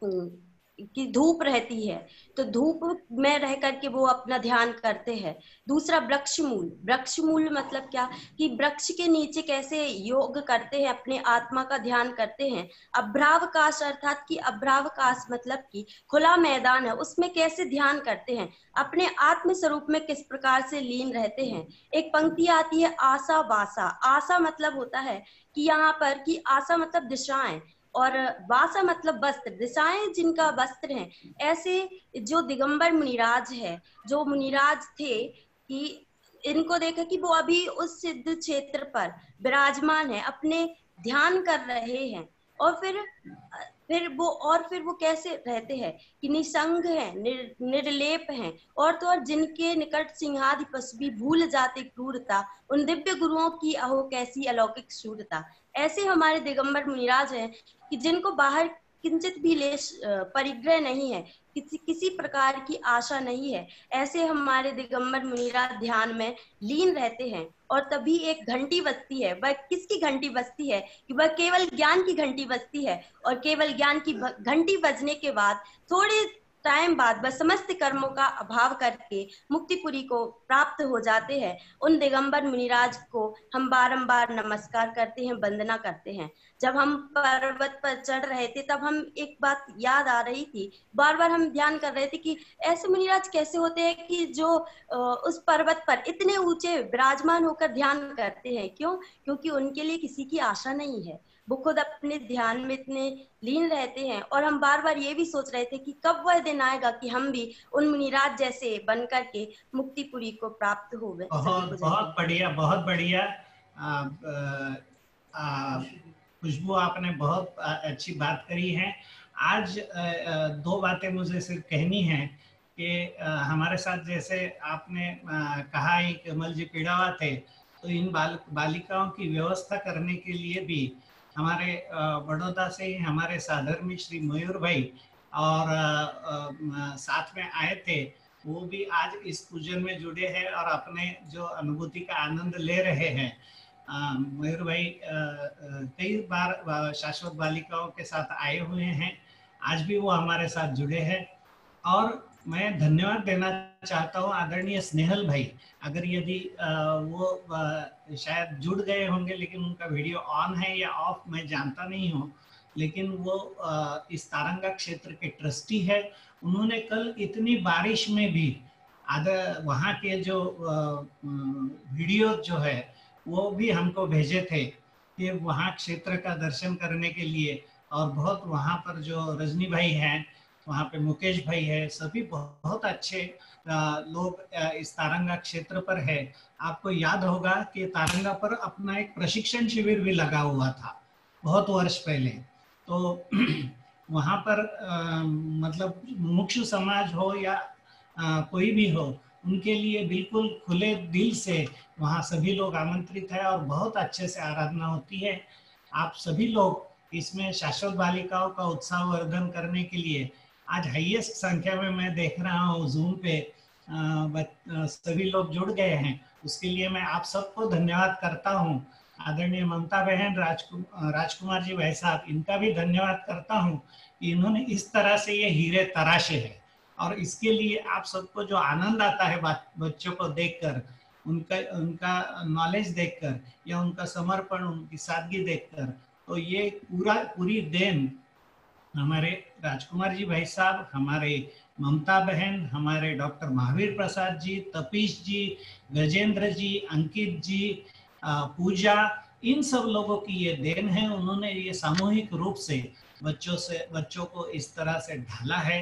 कि धूप रहती है तो धूप में रह करके वो अपना ध्यान करते हैं। दूसरा वृक्षमूल, वृक्षमूल मतलब क्या कि वृक्ष के नीचे कैसे योग करते हैं, अपने आत्मा का ध्यान करते हैं। अभ्रावकाश अर्थात कि अभ्रावकाश मतलब कि खुला मैदान है, उसमें कैसे ध्यान करते हैं, अपने आत्म स्वरूप में किस प्रकार से लीन रहते हैं। एक पंक्ति आती है आशा वासा। आशा मतलब होता है कि यहाँ पर कि आशा मतलब दिशाएं और वासा मतलब वस्त्र, दिशाएं जिनका वस्त्र है। ऐसे जो दिगंबर मुनिराज है, जो मुनिराज थे कि इनको देखा कि वो अभी उस सिद्ध क्षेत्र पर विराजमान है, अपने ध्यान कर रहे हैं। और फिर वो कैसे रहते हैं कि निसंग हैं, निर्लेप हैं, और तो और जिनके निकट सिंहादि पशु भी भूल जाते क्रूरता, उन दिव्य गुरुओं की अहो कैसी अलौकिक शूरता। ऐसे हमारे दिगंबर मुनिराज हैं कि जिनको बाहर किंचित भी लेश परिग्रह नहीं है, किसी प्रकार की आशा नहीं है। ऐसे हमारे दिगंबर मुनिराज ध्यान में लीन रहते हैं और तभी एक घंटी बजती है। वह किसकी घंटी बजती है? कि वह केवल ज्ञान की घंटी बजती है, और केवल ज्ञान की घंटी बजने के बाद थोड़े टाइम बाद वह समस्त कर्मों का अभाव करके मुक्तिपुरी को प्राप्त हो जाते हैं। उन दिगंबर मुनिराज को हम बारंबार नमस्कार करते हैं, वंदना करते हैं। जब हम पर्वत पर चढ़ रहे थे तब हम एक बात याद आ रही थी, बार बार हम ध्यान कर रहे थे कि ऐसे मुनिराज कैसे होते हैं कि जो उस पर्वत पर इतने ऊंचे विराजमान होकर ध्यान करते हैं। क्यों? क्योंकि उनके लिए किसी की आशा नहीं है, वो खुद अपने ध्यान में इतने लीन रहते हैं। और हम बार बार ये भी सोच रहे थे कि कब वह दिन आएगा कि हम भी उन मुनिराज जैसे बन करके मुक्तिपुरी को प्राप्त हो गए। बहुत बहुत बढ़िया, बहुत बढ़िया। खुशबू, आपने बहुत अच्छी बात करी है। आज दो बातें मुझे सिर्फ कहनी है कि हमारे साथ जैसे आपने कहा ही कमल जी पीड़ावा थे, तो इन बालिकाओं की व्यवस्था करने के लिए भी हमारे बड़ौदा से ही हमारे साधर्मी श्री मयूर भाई और साथ में आए थे, वो भी आज इस पूजन में जुड़े हैं और अपने जो अनुभूति का आनंद ले रहे हैं। मयूर भाई कई बार शाश्वत बालिकाओं के साथ आए हुए हैं, आज भी वो हमारे साथ जुड़े हैं। और मैं धन्यवाद देना चाहता हूँ आदरणीय स्नेहल भाई, अगर यदि वो शायद जुड़ गए होंगे, लेकिन उनका वीडियो ऑन है या ऑफ मैं जानता नहीं हूँ, लेकिन वो इस तारंगा क्षेत्र के ट्रस्टी है। उन्होंने कल इतनी बारिश में भी वहाँ के जो वीडियो जो है वो भी हमको भेजे थे कि वहाँ क्षेत्र का दर्शन करने के लिए। और बहुत वहाँ पर जो रजनी भाई हैं, वहाँ पे मुकेश भाई है, सभी बहुत अच्छे लोग इस तारंगा क्षेत्र पर है। आपको याद होगा कि तारंगा पर अपना एक प्रशिक्षण शिविर भी लगा हुआ था बहुत वर्ष पहले। तो वहाँ पर मतलब मुमुक्षु समाज हो या कोई भी हो, उनके लिए बिल्कुल खुले दिल से वहाँ सभी लोग आमंत्रित है और बहुत अच्छे से आराधना होती है। आप सभी लोग इसमें शाश्वत बालिकाओं का उत्साह वर्धन करने के लिए आज हाईएस्ट संख्या में मैं देख रहा हूँ जूम पे सभी लोग जुड़ गए हैं, उसके लिए मैं आप सबको धन्यवाद करता हूँ। आदरणीय ममता बहन, राजकुमार जी भाई साहब, इनका भी धन्यवाद करता हूँ कि इन्होंने इस तरह से ये हीरे तराशे हैं। और इसके लिए आप सबको जो आनंद आता है बच्चों को देखकर, उनका नॉलेज देखकर या उनका समर्पण, उनकी सादगी देखकर, तो ये पूरी देन हमारे राजकुमार जी भाई साहब, हमारे ममता बहन, हमारे डॉक्टर महावीर प्रसाद जी, तपीश जी, गजेंद्र जी, अंकित जी, पूजा, इन सब लोगों की ये देन है। उन्होंने ये सामूहिक रूप से बच्चों को इस तरह से ढाला है।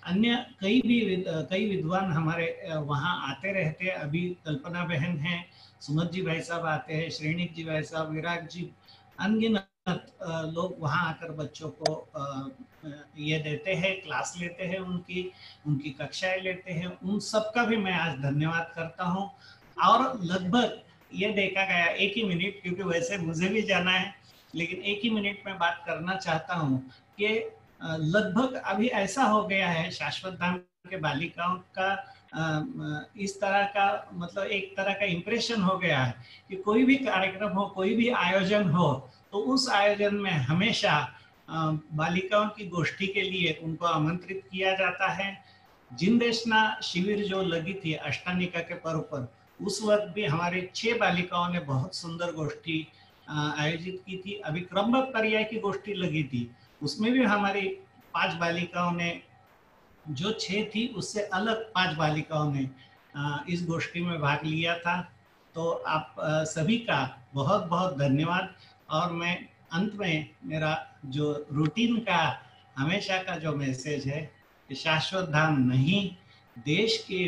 अन्य कई विद्वान हमारे वहाँ आते रहते हैं। अभी कल्पना बहन हैं, सुमत जी भाई साहब आते हैं, श्रेणिक जी भाई साहब, विराग जी, अनगिनत लोग वहाँ आकर बच्चों को ये देते हैं, क्लास लेते हैं, उनकी कक्षाएं लेते हैं। उन सब का भी मैं आज धन्यवाद करता हूँ। और लगभग ये देखा गया, एक ही मिनट, क्योंकि वैसे मुझे भी जाना है, लेकिन एक ही मिनट में बात करना चाहता हूँ कि लगभग अभी ऐसा हो गया है शाश्वत धाम के बालिकाओं का इस तरह का मतलब एक तरह का इम्प्रेशन हो गया है कि कोई भी कार्यक्रम हो, कोई भी आयोजन हो, तो उस आयोजन में हमेशा बालिकाओं की गोष्ठी के लिए उनको आमंत्रित किया जाता है। जिनदेशना शिविर जो लगी थी अष्टानिका के पर्व पर, उस वक्त भी हमारी 6 बालिकाओं ने बहुत सुंदर गोष्ठी आयोजित की थी। अभी क्रमबद्ध पर्याय की गोष्ठी लगी थी, उसमें भी हमारी 5 बालिकाओं ने, जो 6 थी उससे अलग 5 बालिकाओं ने इस गोष्ठी में भाग लिया था। तो आप सभी का बहुत बहुत धन्यवाद। और मैं अंत में मेरा जो रूटीन का हमेशा का जो मैसेज है कि शाश्वत धाम नहीं, देश के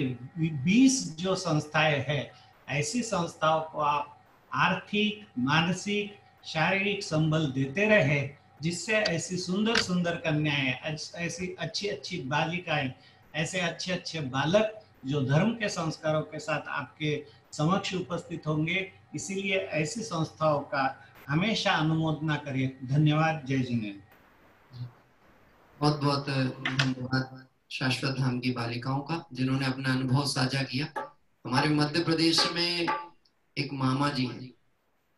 20 जो संस्थाएं हैं, ऐसी संस्थाओं को आप आर्थिक, मानसिक, शारीरिक संबल देते रहे, जिससे ऐसी सुंदर सुंदर कन्याएं, ऐसी अच्छी अच्छी बालिकाएं, ऐसे अच्छे अच्छे बालक जो धर्म के संस्कारों के साथ आपके समक्ष उपस्थित होंगे। इसीलिए ऐसी संस्थाओं का हमेशा अनुमोदना करिए। धन्यवाद। जय जिनेन्द्र। बहुत बहुत धन्यवाद शाश्वत धाम की बालिकाओं का, जिन्होंने अपना अनुभव साझा किया। हमारे मध्य प्रदेश में एक मामा जी हैं,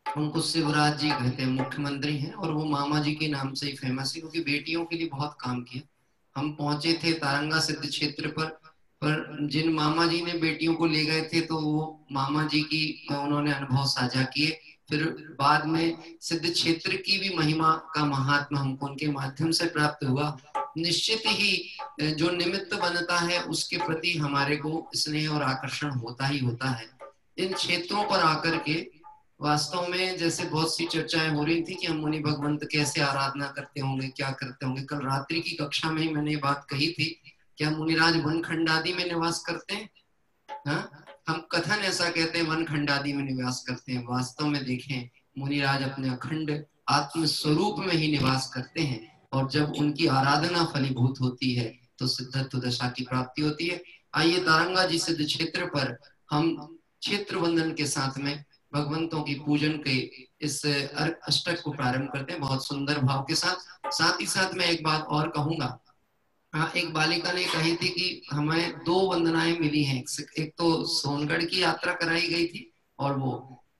उनको शिवराज जी कहते हैं, मुख्यमंत्री हैं, और वो मामा जी के नाम से ही फेमस है, क्योंकि बेटियों के लिए बहुत काम किया। हम पहुंचे थे तारंगा सिद्ध क्षेत्र पर जिन मामा जी ने बेटियों को ले गए थे, तो वो मामा जी की उन्होंने अनुभव साझा किए। फिर बाद में सिद्ध क्षेत्र की भी महिमा का महात्मा हमको उनके माध्यम से प्राप्त हुआ। निश्चित ही जो निमित्त बनता है उसके प्रति हमारे को स्नेह और आकर्षण होता ही होता है। इन क्षेत्रों पर आकर के वास्तव में जैसे बहुत सी चर्चाएं हो रही थी कि हम मुनि भगवंत कैसे आराधना करते होंगे, क्या करते होंगे। कल रात्रि की कक्षा में ही मैंने ये बात कही थी, क्या मुनिराज वन खंडादि में निवास करते हैं? हाँ, हम कथन ऐसा कहते हैं वन खंडादि में निवास करते हैं, वास्तव में देखें मुनिराज अपने अखंड आत्म स्वरूप में ही निवास करते हैं। और जब उनकी आराधना फलीभूत होती है तो सिद्धत्व दशा की प्राप्ति होती है। आइए तारंगा जी सिद्ध क्षेत्र पर हम क्षेत्र वंदन के साथ में भगवंतों की पूजन के इस अष्टक को प्रारंभ करते हैं बहुत सुंदर भाव के साथ। साथ ही साथ मैं एक बात और कहूंगा। हाँ, एक बालिका ने कही थी कि हमें 2 वंदनाएं मिली हैं, एक तो सोनगढ़ की यात्रा कराई गई थी और वो,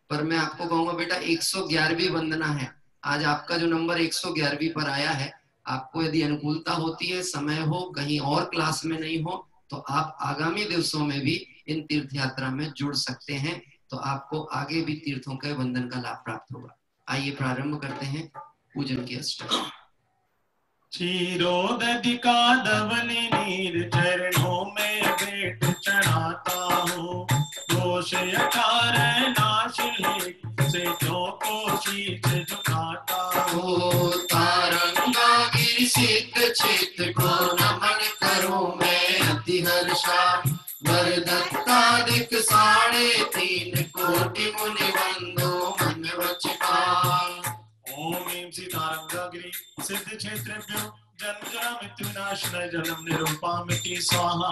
पर मैं आपको कहूंगा बेटा 111वीं वंदना है। आज आपका जो नंबर 111वीं पर आया है, आपको यदि अनुकूलता होती है, समय हो, कहीं और क्लास में नहीं हो, तो आप आगामी दिवसों में भी इन तीर्थ यात्रा में जुड़ सकते हैं, तो आपको आगे भी तीर्थों के वंदन का लाभ प्राप्त होगा। आइए प्रारंभ करते हैं पूजन की अष्टक। क्षीरोदधिका धवली नीर चरणों में भेंट चढ़ाता हूँ। दोष यकार नाश से जो को शीश झुकाता हूँ। तारंगा गिरि सिद्ध क्षेत्र को नमन करूं मैं अति हर्षा। वरदत्तादिक 3.5 कोटि मुनि वंदो मन वचका। ओम ह्रीं सीतारंगागिरि सिद्ध क्षेत्रेभ्यो जन्मजन्ममृत्युविनाशिनाय जलम निरूपामिति स्वाहा।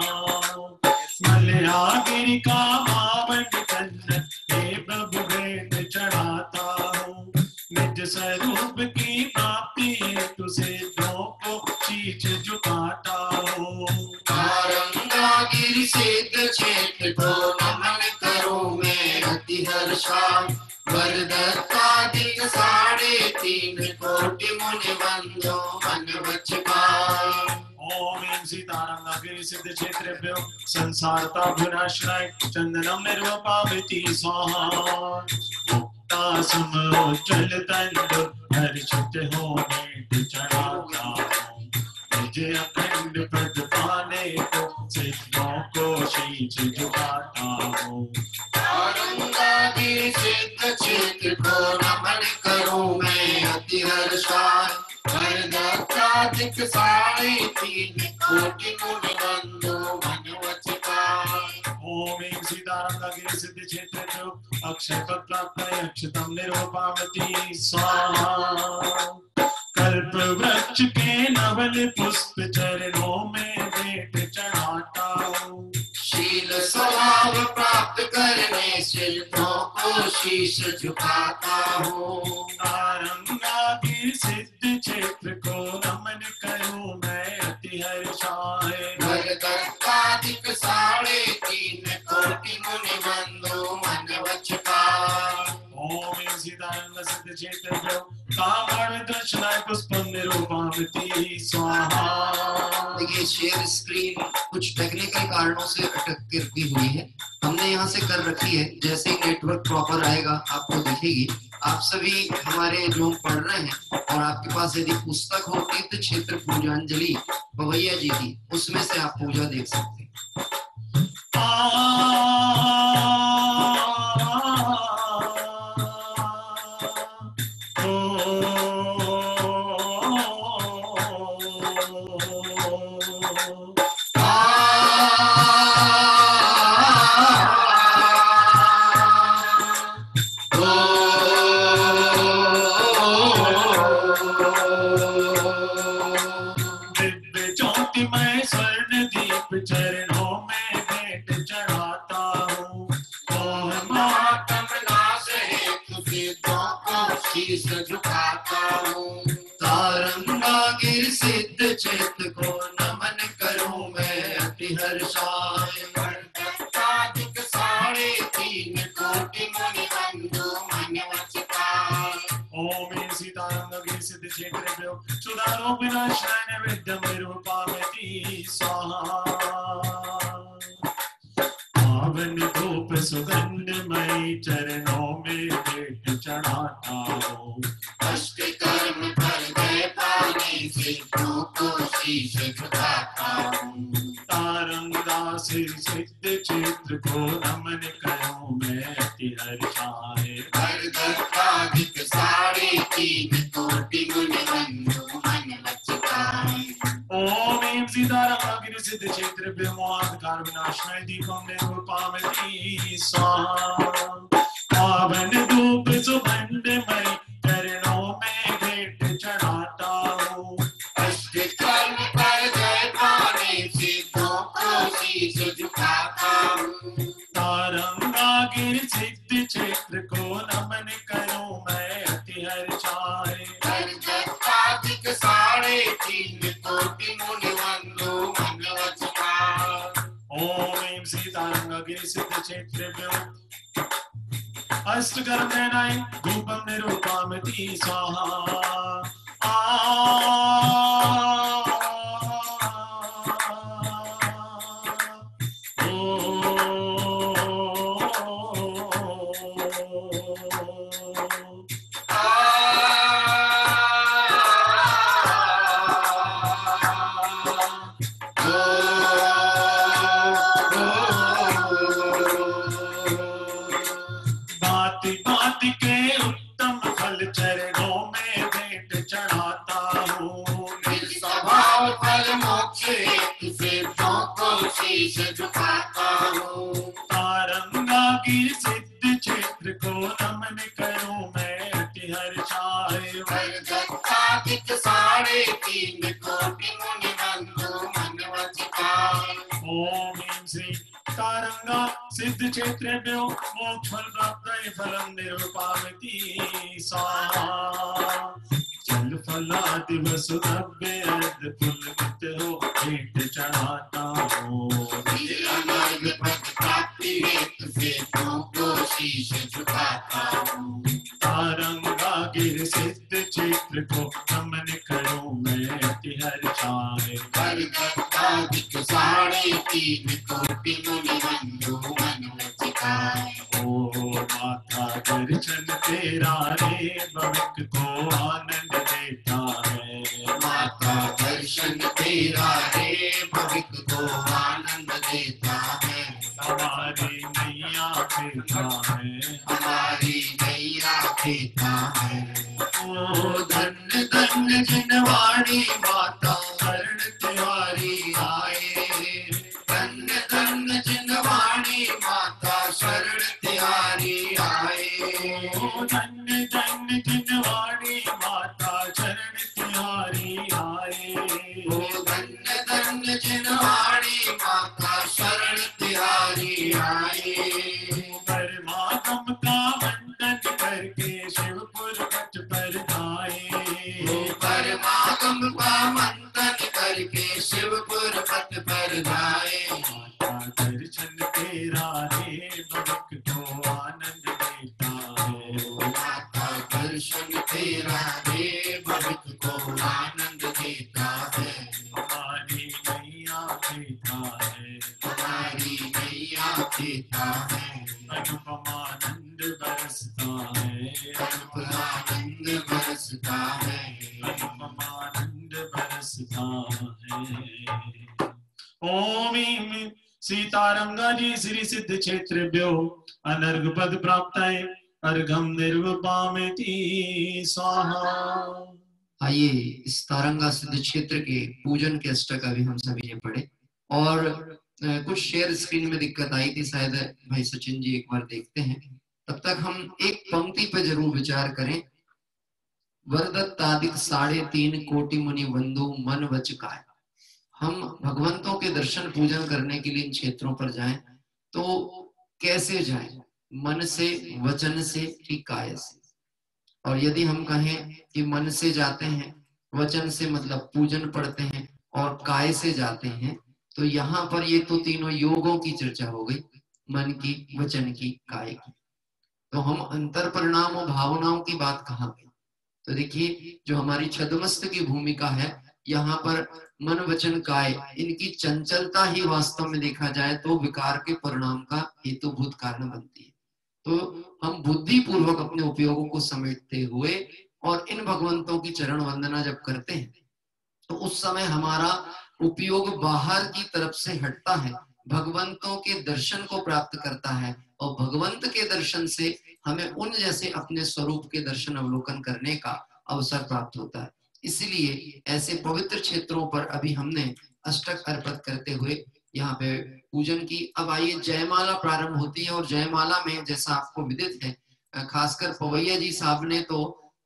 मलयागिरिका मावंड चंदन हे प्रभु भेंट चढ़ाता हूँ। निज स्वरूप की प्राप्ति हेतु सिद्धों को शीश झुकाता हूँ। तारंगागिरि सिद्ध क्षेत्र को नमन करूं मैं अति हर्षा। वरदत्तादिक 3.5 कोटि मुनि वंदो मन वचका। ओम ह्रीं सीतारंगागिरि सिद्ध क्षेत्रेभ्यो संसारतापविनाशिनाय चंदनम निरूपामिति स्वाहा। समोचल तंडु हर्षित हो भेंट चढ़ाता हूँ। निज अखंड पद पाने को सिद्धों को शीश झुकाता हूँ। तारंगागिरि सिद्ध क्षेत्र को नमन करूं मैं अति हर्षा। वरदत्तादिक 3.5 कोटि मुनि वंदो मन वचका। ओम ह्रीं सीतारंगागिरि सिद्ध क्षेत्रेभ्यो अक्षय पद प्राप्त अक्षतम निरूपामिति स्वाहा। कल्प वृक्ष के नवल पुष्प चरणों में भेंट चढ़ाता हूँ। शील स्वभाव प्राप्त करने सिद्धों को शीश झुकाता हूँ। तारंगागिरि सिद्ध क्षेत्र को नमन करूं मैं अति हर्षाय। वरदत्तादिक 3.5 कोटि मुनि वंदो मन वचका। ओम ह्रीं सीतारंग सिद्ध क्षेत्रेभ्यो कामण दर्शनाय पुष्पम निरूपामिति स्वाहा। देखिए शेयर स्क्रीन कुछ टेक्निकल कारणों से अटक कर हुई है, हमने यहाँ से कर रखी है। जैसे ही नेटवर्क प्रॉपर आएगा आपको दिखेगी। आप सभी हमारे जो पढ़ रहे हैं और आपके पास यदि पुस्तक हो तीर्थ क्षेत्र पूजांजलि पवैया जी की, उसमें से आप पूजा देख सकते हैं। चरणों में भेंट चढ़ाता हूँ। शीश झुकाता हूँ। तारंगागिरि सिद्ध क्षेत्र विनाशाय नैवेद्यं निरूपयामि स्वाहा। पावन धूप सुगंधमय चरणों में भेंट चढ़ाता हूँ। अष्ट कर्म फल गए पाने से को शीश झुकाता हूँ। तारंगा सिर सिद्ध चित्र को नमन करूं मैं अति हर्षाए। वरदत्तादिक साढ़े तीन कोटि मुनि बंधु मन लचकाए। ओम ऐं सीताराम गिरि सिद्ध क्षेत्र ब्रह्मांधकार विनाशनाय दीपं निरूपयामि स्वाहा। पावन धूप सुगंधमय चरणों में भेंट चढ़ाता हूँ। अष्ट कर्म फल गए पाने से को शीश झुकाता हूँ। तारंगा गिर सिद्ध क्षेत्र को नमन करूं मैं अति हर्षाए। वरदत्तादिक साढ़े तीन कोटि मुनि बंधु मन लचकाए। ओम ऐं सीतारंगा गिरि सिद्ध क्षेत्रेभ्यो अष्टकर्मणाय धूपं निरूपयामि स्वाहा। भांति भांति के उत्तम फल चरणों में भेंट चढ़ाता हूँ। स्वभाव फल मोक्ष हेतु सिद्धों को शीश झुकाता हूँ। तारंगा गिर सिद्ध क्षेत्र को नमन करूं मैं अति हर्षाए। वरदत्तादिक साढ़े तीन कोटि मुनि बंधु मन लचकाए। ओम ऐं श्री तारंगा सिद्ध क्षेत्रेभ्यो मोक्षफल प्राप्तये फलं निरूपयामि स्वाहा। जल फलादि वसुद्रव्य अर्ध पुलकित हो भेंट चढ़ाता हूँ। अनर्घ पद प्राप्ति हेतु सिद्धों को शीश झुकाता हूँ। तारंगा गिर सिद्ध क्षेत्र को नमन करूं मैं अति हर्षाए। वरदत्तादिक साढ़े तीन कोटि मुनि बंधु मन लचकाए। ओ माता दर्शन तेरा रे भविक को आनंद देता है। माता दर्शन तेरा रे भविक को आनंद देता है। हमारी नैया खेता है। हमारी नैया खेता है। ओ धन्य धन्य जिनवाणी माता शरण तिहारी आए। धन्य धन्य जिनवाणी माता शरण तिहारी आए। ओ धन्य धन्य जिनवाणी माता शरण तिहारी आए। ओ धन्य धन्य जिनवाणी माता शरण तिहारी आए। परमात्म का वंदन करके शिवपुर पट पर आए। परमात्म का मंथन करके शिवपुर पट पर जाए। माता दर्शन तेरा रे भविक को आनंद देता है। माता दर्शन तेरा रे भविक को आनंद देता है। हमारी नैया खेता है। हमारी नैया खेता है। अनुपमानंद बरसता है। अनुपमानंद बरसता है। अनुपमानंद बरसता है। ओम ऐं सीतारंगा जी श्री सिद्ध क्षेत्रेभ्यो अनर्घ पद प्राप्ताय अर्घम निरूपयामि स्वाहा। आइए इस तारंगा सिद्ध क्षेत्र के पूजन के अष्टक अभी हम सभी ने पढ़े और कुछ शेयर स्क्रीन में दिक्कत आई थी, शायद भाई सचिन जी एक बार देखते हैं। तब तक हम एक पंक्ति पे जरूर विचार करें। वरदत्तादिक साढ़े तीन कोटि मुनि बंधु मन वचकाय। हम भगवंतों के दर्शन पूजन करने के लिए इन क्षेत्रों पर जाएं तो कैसे जाएं? मन से, वचन से कि काय से? और यदि हम कहें कि मन से जाते हैं, वचन से मतलब पूजन पढ़ते हैं, और काय से जाते हैं, तो यहाँ पर ये तो तीनों योगों की चर्चा हो गई, मन की, वचन की, काय की। तो हम अंतर परिणाम और भावनाओं की बात कहाँ गई? तो देखिए जो हमारी छद्मस्त की भूमिका है, यहाँ पर मन वचन काय इनकी चंचलता ही वास्तव में देखा जाए तो विकार के परिणाम का हेतुभूत कारण बनती है। तो हम बुद्धि पूर्वक अपने उपयोगों को समेटते हुए और इन भगवंतों की चरण वंदना जब करते हैं तो उस समय हमारा उपयोग बाहर की तरफ से हटता है, भगवंतों के दर्शन को प्राप्त करता है और भगवंत के दर्शन से हमें उन जैसे अपने स्वरूप के दर्शन अवलोकन करने का अवसर प्राप्त होता है। इसलिए ऐसे पवित्र क्षेत्रों पर अभी हमने अष्टक अर्पित करते हुए यहाँ पे पूजन की। अब आइए जयमाला प्रारंभ होती है और जयमाला में जैसा आपको विदित है, खासकर पवैया जी साहब ने तो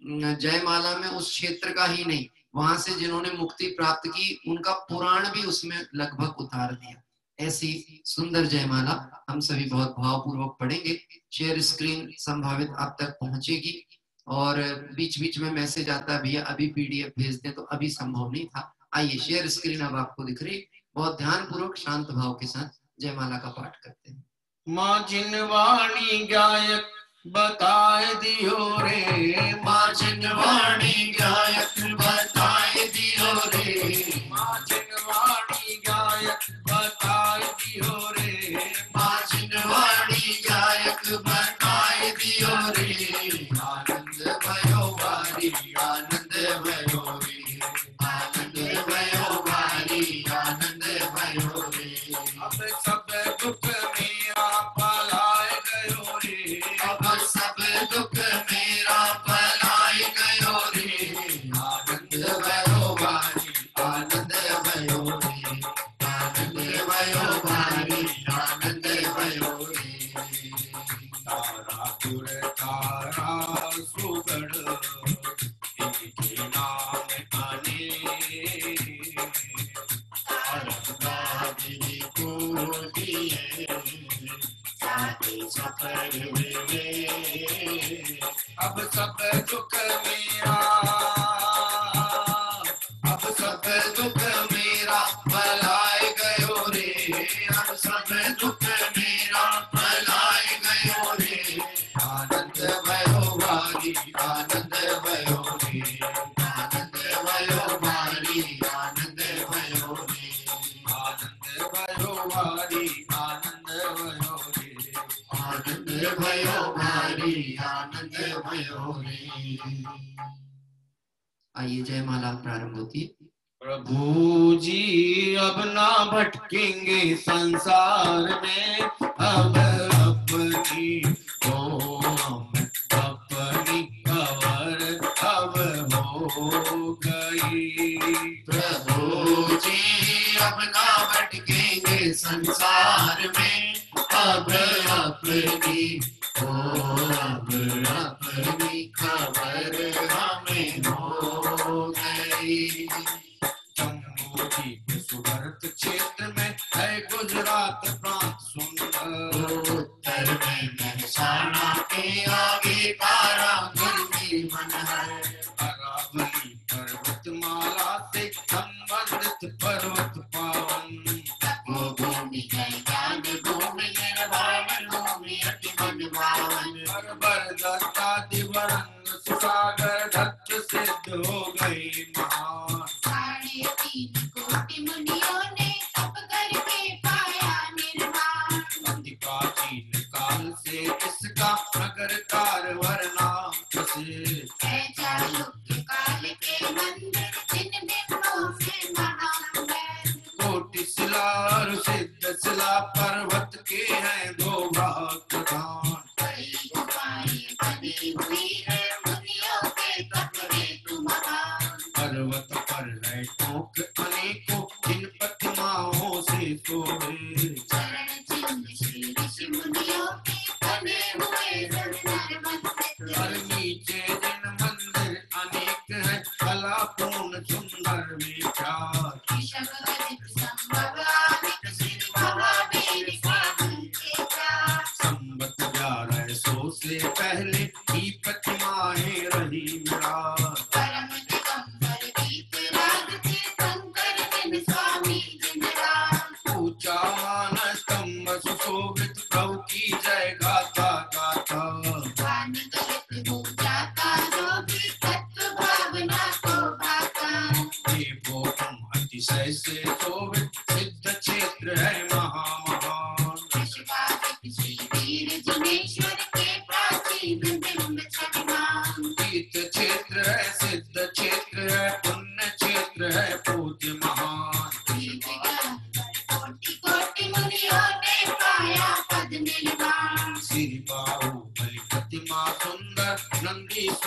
जयमाला में उस क्षेत्र का ही नहीं, वहां से जिन्होंने मुक्ति प्राप्त की उनका पुराण भी उसमें लगभग उतार दिया। ऐसी सुंदर जयमाला हम सभी बहुत भावपूर्वक पढ़ेंगे। शेयर स्क्रीन संभावित आप तक पहुंचेगी और बीच बीच में मैसेज आता है भैया अभी पीडीएफ भेज दें, तो अभी संभव नहीं था। आइए शेयर स्क्रीन अब आपको दिख रही, बहुत ध्यान पूर्वक शांत भाव के साथ जयमाला का पाठ करते हैं। माँ जिनवाणी गायक बताए दियो रे, माँ जिनवाणी गायक बताए दियो रे, माँ जिनवाणी गायक बताए दियो रे, माँ जिनवाणी गायक बताए दियो रे। आनंद भयो वारी, आनंद भयो रे, आनंद भयो वारी, आनंद भयो रे। अब सब दुख मेरा पलाए गयो रे, अब सब दुख मेरा पलाए गयो रे। आनंद भयो वारी, आनंद भयो रे, आनंद भयो वारी, आनंद भयो रे। तारापुर तारा सुगढ़ इनके नाम आने, तारंगागिरी को दिए साथे सफर हुए। अब सब दुख मेरा, अब सब दुख मेरा भलाए गयो रे, अब सब दुख मेरा भलाए गयो रे। आनंद भयो वारी, आनंद भयो रे, आनंद भयो वारी, आनंद भयो रे, आनंद भयो वारी, आनंद भयो रे, आनंद भयो वारी, आनंद भयो रे। आइए जयमाला प्रारंभ होती है। प्रभु जी अब ना भटकेंगे संसार में, अब अपनी ओम अपनी खबर अब हो गई। प्रभु जी अब ना भटकेंगे संसार में, अब अपनी अब अपनी खबर हमें हो गई। जम्मू जी के सुभरत क्षेत्र में है गुजरात प्रांत सुंदर, उत्तर में मेहसाणा के आगे कारागिर मन है। अरावली पर्वतमाला से संबंधित पर्वत पावन, वो भूमि जयदान भूमि निर्वाण भूमि अति मन पावन। हर दत्ता दिवरंग सुसागर दत्त सिद्ध हो गई महान। 3.5 कोटि मुनियों ने तप करके पाया निर्वाण। अति प्राचीन काल से इसका नगर कारवर नाम प्रसिद्ध है। चालुक्य काल के मंदिर जिनमें से महान है। कोटि शिला और सिद्ध शिला पर्वत के हैं दो भाग प्रधान। कई गुफाएं बनी हुई है मुनियों के तप हेतु महान। पर्वत पर है टोक अनेकों जिन प्रतिमाओं से शोभे। चरण चिन्ह श्री ऋषि मुनियों के बने हुए सुंदर मंदिर। हर नीचे जिन मंदिर अनेक है कलापूर्ण सुंदर विचार। ऋषभ गणित संभवामिक सिर महावीर स्वामी के चार। संबत 1100 से पहले ही प्रतिमाएं रही विराज। परम दिगंबर वीतराग थे शंकर जिन स्वामी जिन राम। ऊंचा मान स्तंभ सुशोभित प्रभु की जय गाता गाता। ज्ञान गलित हो जाता जो भी तत्व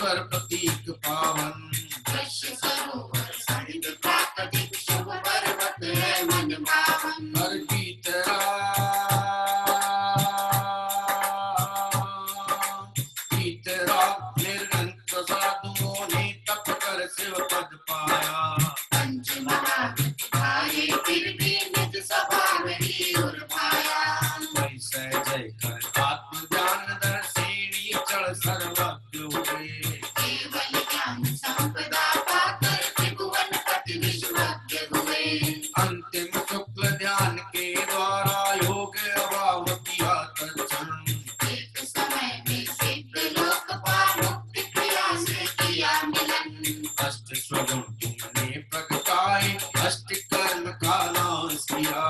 सुंदर प्रतीक पावन दृश्य सरोवर सड़क प्राकृतिक शुभ पर्वत है मन भावन हर की तरह निर्गंत साधुओं ने तप कर शिव पद पाया पंच महाभूत भारे फिर भी निज स्वभाव ही उर्भाया वैसे जय कर आत्मज्ञान दर्शिनी चढ़ सर्वज्ञ हुए केवल ज्ञान संपदा पाकर त्रिभुवन पति विश्वज्ञ हुए अंतिम शुक्ल ध्यान के द्वारा योग अभाव किया तत्क्षण एक समय में सिद्ध लोकपाल मुक्ति क्रिया से किया मिलन अष्ट स्वगुण तुमने प्रगटाए अष्ट कर्म का नाश किया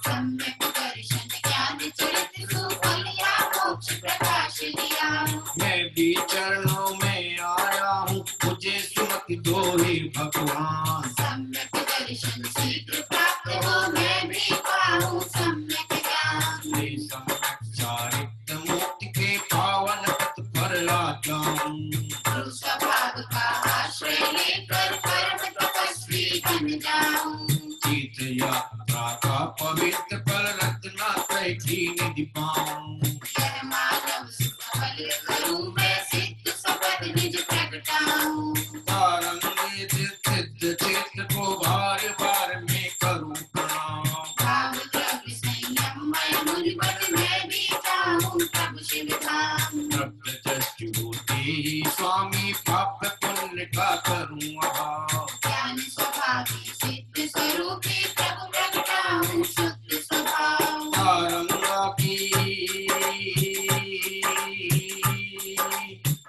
सम्यक दर्शन ज्ञान चरित सुफल या मोक्ष प्रकाश दिया मैं भी चरणों में आया हूँ मुझे सुमति दो हे भगवान सम्यक दर्शन शीघ्र प्राप्त हो मैं भी पाऊं सम्यक ज्ञान मैं सम्यक चारित्र मुक्ति के पावन पथ पर आ जाऊं गुरु स्वभाव का आश्रय लेकर परम तपस्वी बन जाऊं तीर्थ यात्रा का पवित्र फल रत्ना तैथी निधि पाऊं यह मानव सफल करूं मैं सिद्ध सपद निज प्रगटाऊं तारंगित सिद्ध चित्त को बार बार में करूं प्रणाम भाव द्रव्य संयम मैं मुनि पद में भी जाऊं प्रभु शिव धाम रक्त दृष्टि होते ही स्वामी पाप पुण्य का करूं अभाव ज्ञान स्वभावी सिद्ध स्वरूपी प्रभु प्रगटाऊं शुद्ध स्वभाव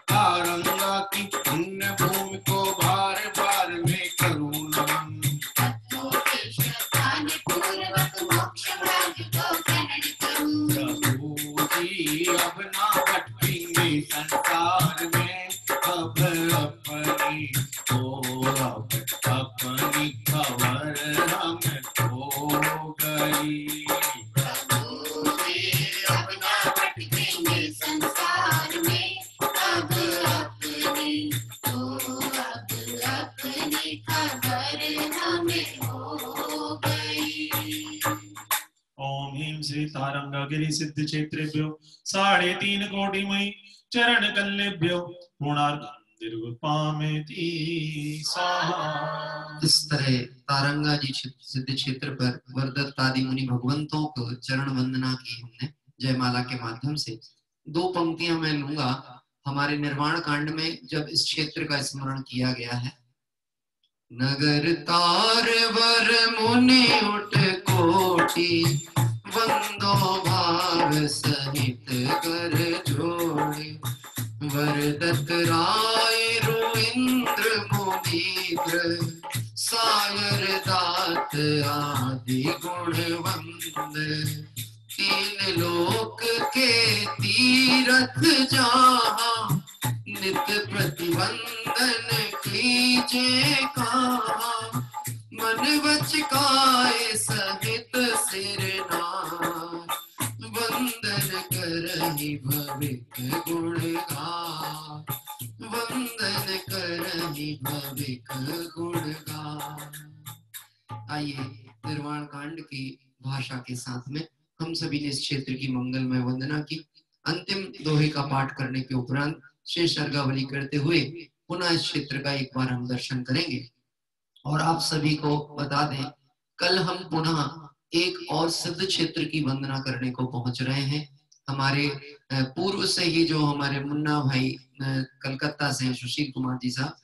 तारंगा की पुण्य भूमि को बार बार में करूं नमन तत्वों के श्रद्धान पूर्वक मोक्ष मार्ग को ग्रहण करूं प्रभु जी अब ना भटकेंगे संसार में अब अपनी अपनी खबर हमें खो गई प्रभु जी अब ना भटकेंगे संसार में अब अपनी खबर हमें हो गई ओम ह्रीं श्री तारंगागिरि सिद्ध क्षेत्रेभ्यो 3.5 कोटिमयी चरण कल्लेभ्यो पूर्णार्घं दीर्घोत्पामेति स्वाहा। इस तरह तारंगा जी सिद्ध क्षेत्र पर वरदत्त आदि मुनि भगवंतों को चरण वंदना की हमने जयमाला के माध्यम से। 2 पंक्तियां मैं लूंगा। हमारे निर्वाण कांड में जब इस क्षेत्र का स्मरण किया गया है, नगर तार वर मुनि उठ कोटि वंदो भाव सहित कर जोड़े वरदत्त राय रो इंद्र मोदीन्द्र सायर दात आदि गुणवंद 3 लोक के तीरथ जहाँ नित प्रतिबंधन कीजे कहाँ मन वच काय सहित सिर नार वंदन करहि भविक गुणगान वंदन करहि भविक गुणगान। आइए निर्वाण कांड की भाषा के साथ में हम सभी ने इस क्षेत्र की मंगलमय वंदना की। अंतिम दोहे का पाठ करने के उपरांत शेष अर्घावली करते हुए पुनः इस क्षेत्र का एक बार हम दर्शन करेंगे। और आप सभी को बता दें, कल हम पुनः एक और सिद्ध क्षेत्र की वंदना करने को पहुंच रहे हैं। हमारे पूर्व से ही जो हमारे मुन्ना भाई कलकत्ता से सुशील कुमार जी साहब,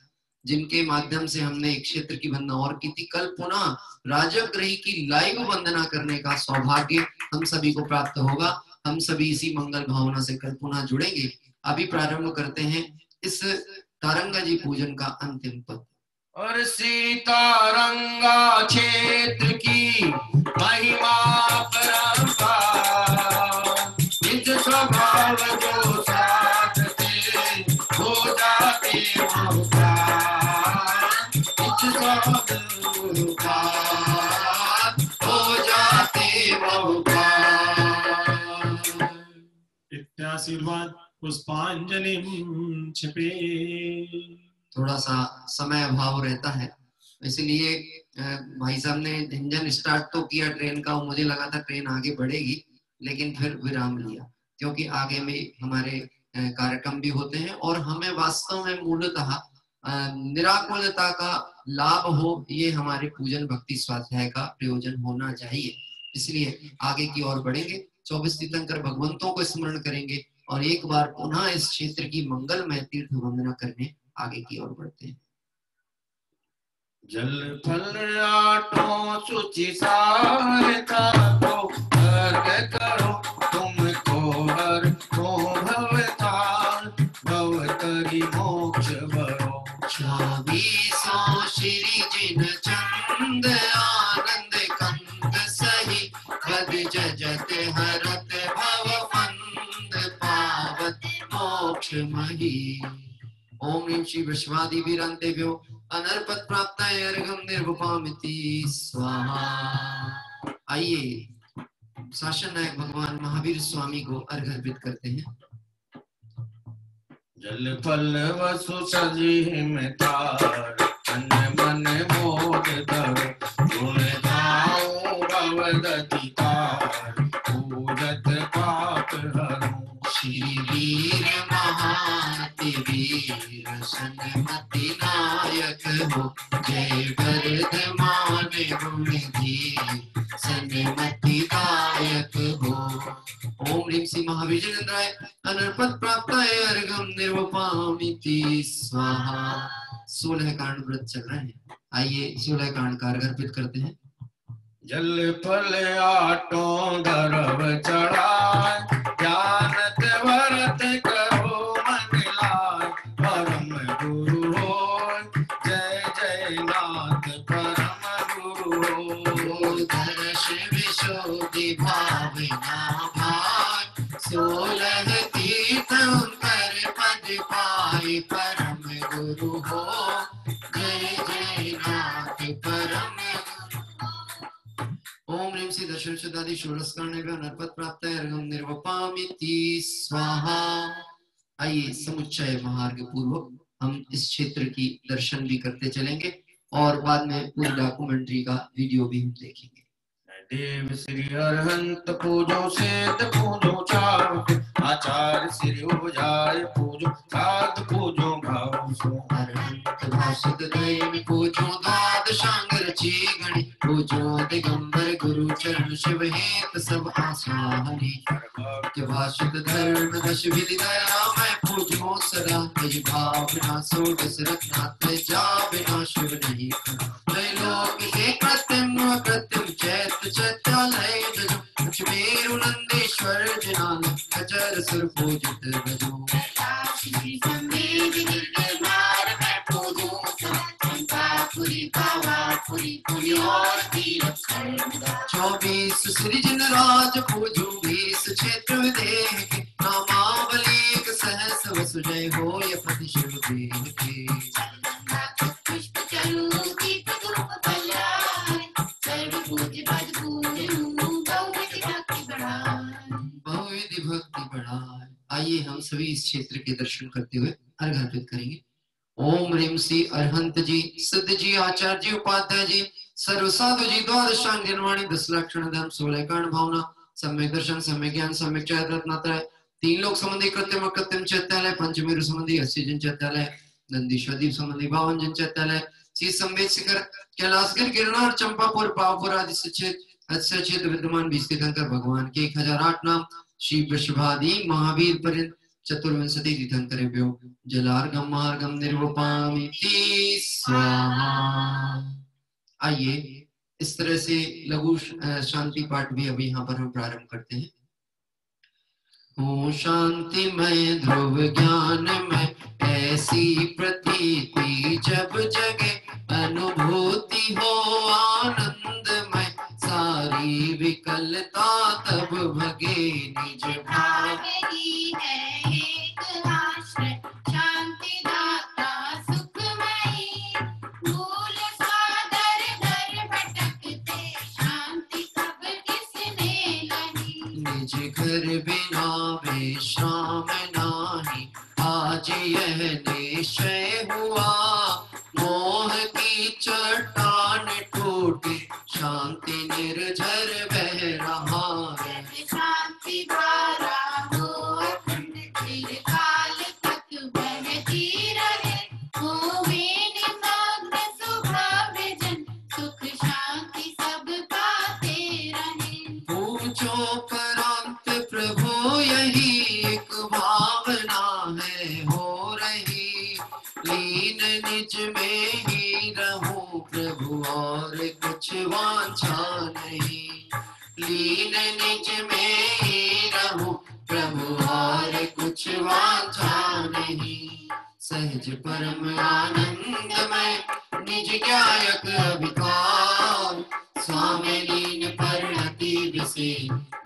जिनके माध्यम से हमने एक क्षेत्र की वंदना और की थी, कल पुनः राजगृही की लाइव वंदना करने का सौभाग्य हम सभी को प्राप्त होगा। हम सभी इसी मंगल भावना से कल पुनः जुड़ेंगे। अभी प्रारंभ करते हैं इस तारंगा जी पूजन का अंतिम पद। और सीतारंगा क्षेत्र की महिमा परंपार निज स्वभाव जो साथ थे हो जाते निज स्वभाव हो जाते इत्याशीर्वाद पुष्पांजलिं क्षिपे। थोड़ा सा समय अभाव रहता है, इसलिए भाई साहब ने इंजन स्टार्ट तो किया ट्रेन का, मुझे लगा था ट्रेन आगे बढ़ेगी, लेकिन फिर विराम लिया, क्योंकि आगे में हमारे कार्यक्रम भी होते हैं और हमें वास्तव में मूलतः निराकुलता का लाभ हो, ये हमारे पूजन भक्ति स्वाध्याय का प्रयोजन होना चाहिए। इसलिए आगे की ओर बढ़ेंगे, 24 तीर्थंकर भगवंतों को स्मरण करेंगे और एक बार पुनः इस क्षेत्र की मंगलमय तीर्थ वंदना करने आगे की ओर बढ़ते हैं। जल फल आटो सुचि सारता को अर्घ करो तुमको हर को भवतार भवतरी मोक्ष भरो। 24 श्री जिन चंद आनंद कंद सही पद जजत हरत भव फंद पावत मोक्ष मही। ओम ह्रीं श्री वृषभादि वीरांतेभ्यो अनर्पत प्राप्ताय अर्घं निर्वपामिति स्वाहा। आइए शासन नायक भगवान महावीर स्वामी को अर्घ अर्पित करते हैं। जल फल वसु सजी में तार अन्न मन मोद धर गुण गाओ भवदति तार पूजत पाप हरो। श्री वीर महाति वीर सन्मति नायक हो जय वर्धमान गुणधीर सन्मति दायक हो। ओम ह्रीं श्री महावीर जगन्नाय अनर्पत प्राप्ताय अर्घं निर्वपामिति स्वाहा। 16 कांड व्रत चल रहे हैं, आइए 16 कांड का अर्घ अर्पित करते हैं। जल फल आटो धरव चढ़ाय जानत भरत करो मन लाय परम गुरु होय जय जय नाथ परम गुरु होय। दर्श विशोधि भावना भाय 16 तीर्थंकर पद पाए परम गुरु हो जय जय नाथ परम। ओम ह्रीं श्री दशरथादि षोडशकर्णेभ्यो अनर्पत प्राप्ताय अर्घं निर्वपामिति स्वाहा। आइए समुच्चय महार्घ पूर्वक हम इस क्षेत्र की दर्शन भी करते चलेंगे और बाद में पूरी डॉक्यूमेंट्री का वीडियो भी हम देखेंगे। देव श्री अरहंत पूजो सेत पूजो चारुत आचार्य श्री उपजाय पूजो साध पूजो भाव सो। अरहंत भाषित दैव पूजो द्वादशांग रची गणि पूजो दिगंबर गुरु चरण शिव हेत सब आसानी। भाषित धर्म दश विधि दया मैं पूजो सदा तेज भावना सो दशरथ नाथ जा बिना शिव नहीं। लोक के कृत्रिम कृत्रिम चैत चैत्यालय जजो लक्ष्मीरु नंदेश्वर जनान खचर सुर पूजित भजो। श्री संवेदिनी के द्वार मैं पूजूं चंपापुरी पावापुरी पुरी और तीरथ सर्वदा। 24 सृजन राज पूजो 20 क्षेत्र विदेह के नामावली एक सहस वसु जय हो ये पति शिव देह के। पुष्प चलू दीप धूप बजाए सर्व पूज्य पद पूजूं बहुविधि भक्ति बढ़ाए। बहुविधि भक्ति बढ़ाए। आइए हम सभी इस क्षेत्र के दर्शन करते हुए अर्घ अर्पित करेंगे। ओम ह्रीं श्री अरहंत जी सिद्ध जी आचार्य जी उपाध्याय जी सर्व साधु जी द्वादशांग निर्वाणी 10 लक्षण धर्म 16 कांड भावना सम्यक दर्शन सम्यक ज्ञान सम्यक चैत रत्नात्रय 3 लोक संबंधी कृत्रिम अकृत्रिम चैत्यालय पंचमेरु संबंधी 80 जन चैत्यालय नंदीश्वर दीप संबंधी 52 जन चैत्यालय श्री संवेद शिखर कैलाशगिर गिरनार चंपापुर पावपुर आदि क्षेत्र विद्यमान 20 तीर्थंकर भगवान के 1008 नाम श्री वृषभादि महावीर पर्यंत चतुर्विंशति तीर्थंकरेभ्यो जलार्घं मार्गं निर्वपामिति स्वाहा। आइए इस तरह से लघु शांति पाठ भी अभी यहाँ पर हम प्रारंभ करते हैं। हो शांतिमय ध्रुव ज्ञानमय ऐसी प्रतीति जब जगे अनुभूति हो आनंदमय सारी विकलता तब भगे निज भाव। मेरी है एक आश्रय शांति दाता सुखमयी मूल सादर दर भटकते शांति कब किसने लगी। निज घर बिना विश्राम नाही, आज यह निश्चय हुआ, मोह की चट्टान टूटी, शांति निर्झर बह रहा है। शांति धारा हो अखंड, चिरकाल तक बहती रहे, होवे निमग्न स्वभाव जन, सुख शांति सब पाते रहे। पूछो परांत प्रभु यही एक भावना है हो रही, लीन निज में ही रहूं प्रभु और कुछ वांछा नहीं, लीन निज में ही रहूं प्रभु और कुछ वांछा नहीं। सहज परम आनंदमय निज गायक अभिकार, स्वामी लीन परिणति विषे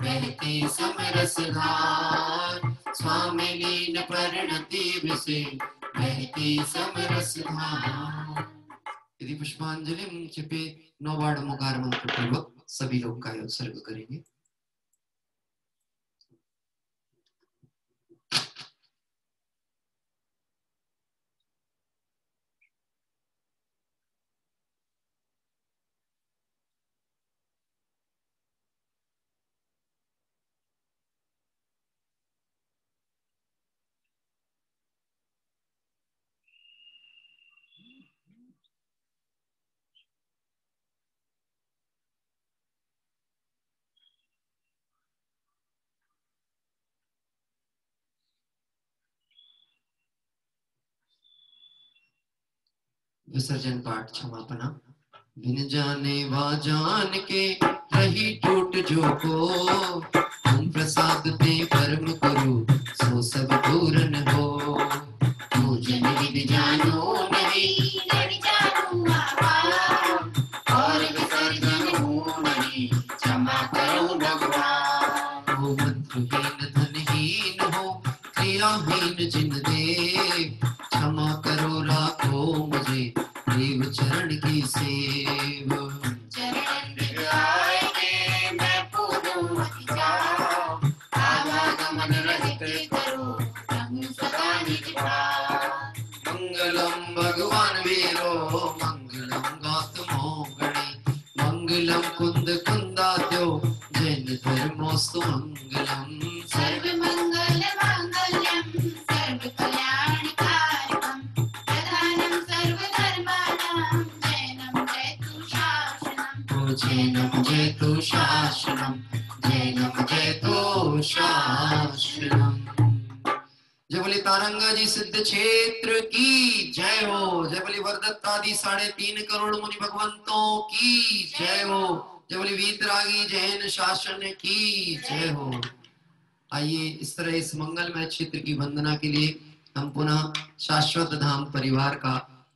बहते समरस धार, स्वामी लीन परिणति विषे बहते समरस धार। यदि पुष्पांजलि छिपे 9 बार मुकार मंत्र पूर्वक सभी लोग का उत्सर्ग करेंगे। विसर्जन पाठ क्षमापना। बिन जाने वा जान के रही टूट जो को, तुम प्रसाद दे परम करो सो सब पूरन हो। पूजन विधि जानो नहीं, जड़ जानू आवाज, और विसर्जन हूँ नहीं, क्षमा करो भगवान। हो मंत्रहीन धनहीन हो, क्रियाहीन जिन दे, क्षमा करो राखो मुझे देव चरण की सेव। चरण दिखाए के मैं पूजूं अति चाव, आवागमन रहित करो प्रभु सदा निज भाव। मंगलम भगवान वीरो, मंगलम गौतमो गणे, मंगलम कुंद कुंदाद्यो, जैन धर्मोस्तु मंगलम। सर्व मंगल मांगल्यम, सर्व कल्याणकारकम, प्रधानम सर्व धर्माणाम, जैनम जयतु शासनम। जैनम जयतु शासनम, जैनम जयतु शासनम। जय बोले तारंगा जी सिद्ध क्षेत्र की जय हो। जय बोले वरदत्तादि 3.5 करोड़ मुनि भगवंतों की जय हो। जय बोले वीतरागी जैन शासन की जय हो। आइए इस तरह इस मंगलमय क्षेत्र की वंदना के लिए हम पुनः शाश्वत धाम परिवार का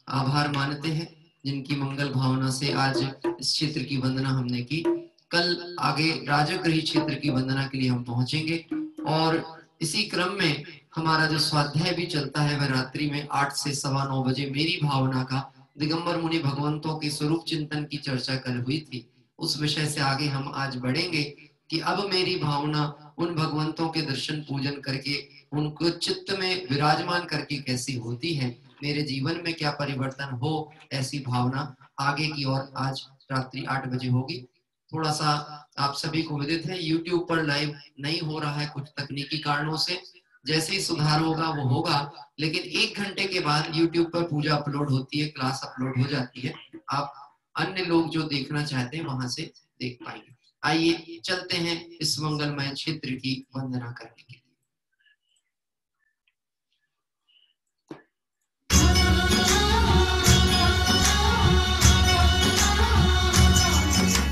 आभार मानते हैं, जिनकी मंगल भावना से आज इस क्षेत्र की वंदना हमने की। कल आगे राजगृही क्षेत्र की वंदना के लिए हम पहुंचेंगे और इसी क्रम में हमारा जो स्वाध्याय भी चलता है वह रात्रि में 8 से 9:15 बजे मेरी भावना का दिगंबर मुनि भगवंतों के स्वरूप चिंतन की चर्चा कल हुई थी। उस विषय से आगे हम आज बढ़ेंगे कि अब मेरी भावना उन भगवंतों के दर्शन पूजन करके उनको चित्त में विराजमान करके कैसी होती है, मेरे जीवन में क्या परिवर्तन हो, ऐसी भावना आगे की ओर आज रात्रि 8 बजे होगी। थोड़ा सा आप सभी को विदित है YouTube पर लाइव नहीं हो रहा है कुछ तकनीकी कारणों से, जैसे ही सुधार होगा वो होगा, लेकिन 1 घंटे के बाद YouTube पर पूजा अपलोड होती है, क्लास अपलोड हो जाती है, आप अन्य लोग जो देखना चाहते हैं वहां से देख पाएंगे। आइए चलते हैं इस मंगलमय क्षेत्र की वंदना करने के लिए। Thank you.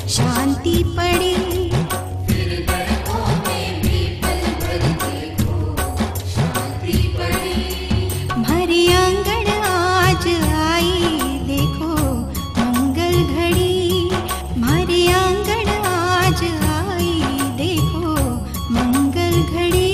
शांति पड़ी। फिर गढ़ों में भी पल भर देखो शांति पड़ी। भरे आंगन आज आई देखो मंगल घड़ी। भरे आंगन आज आई देखो मंगल घड़ी।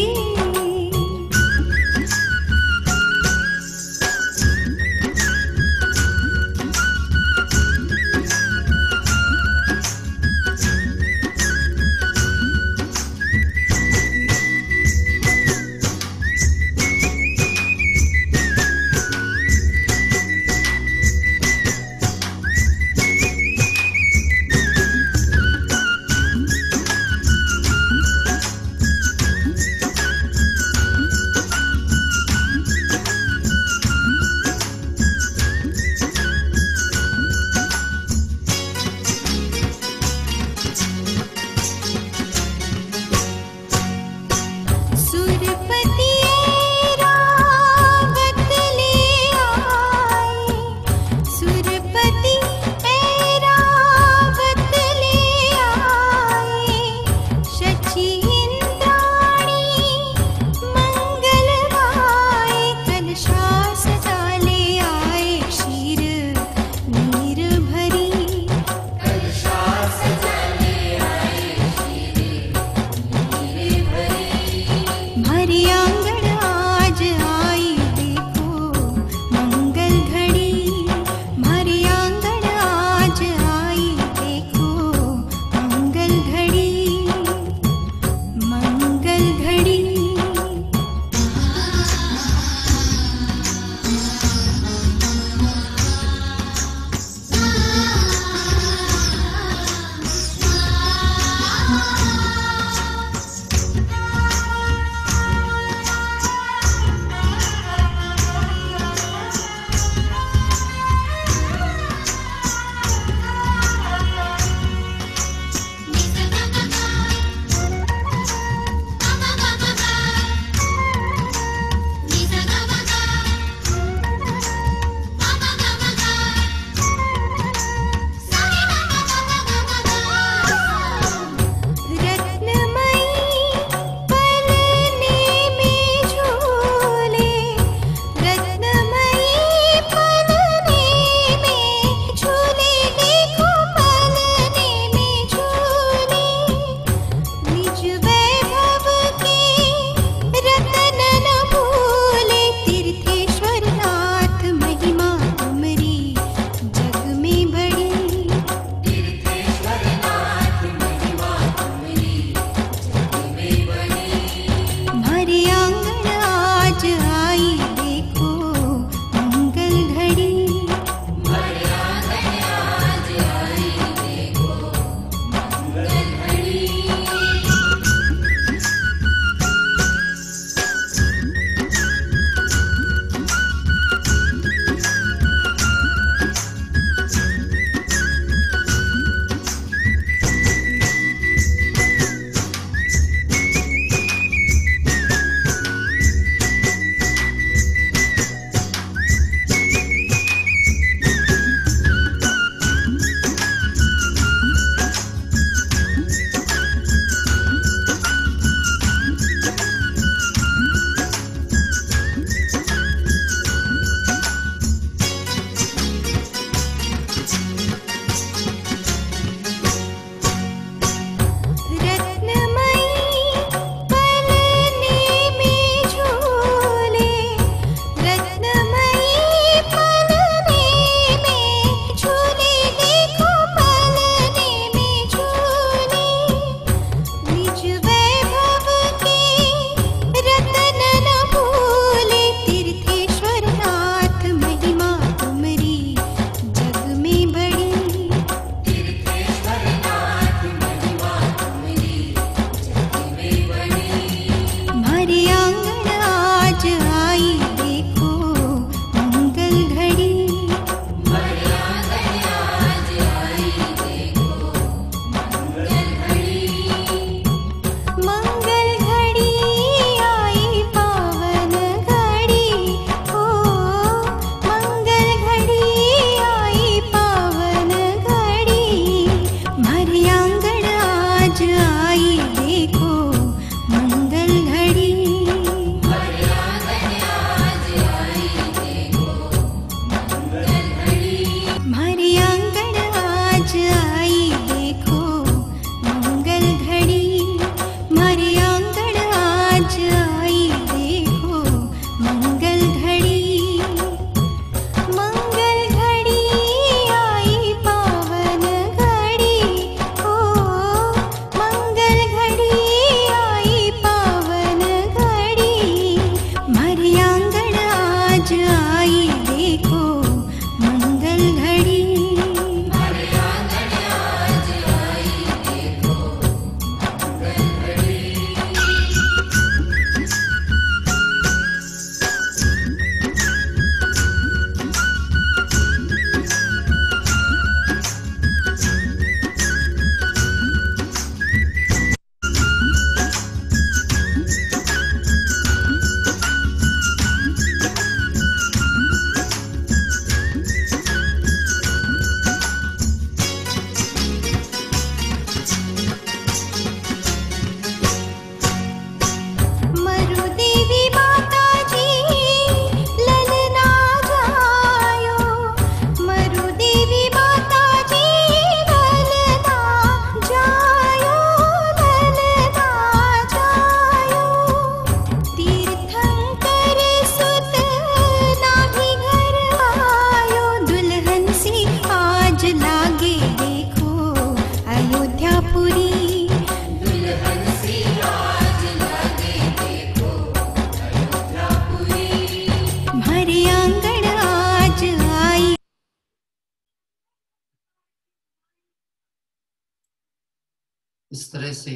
इस तरह से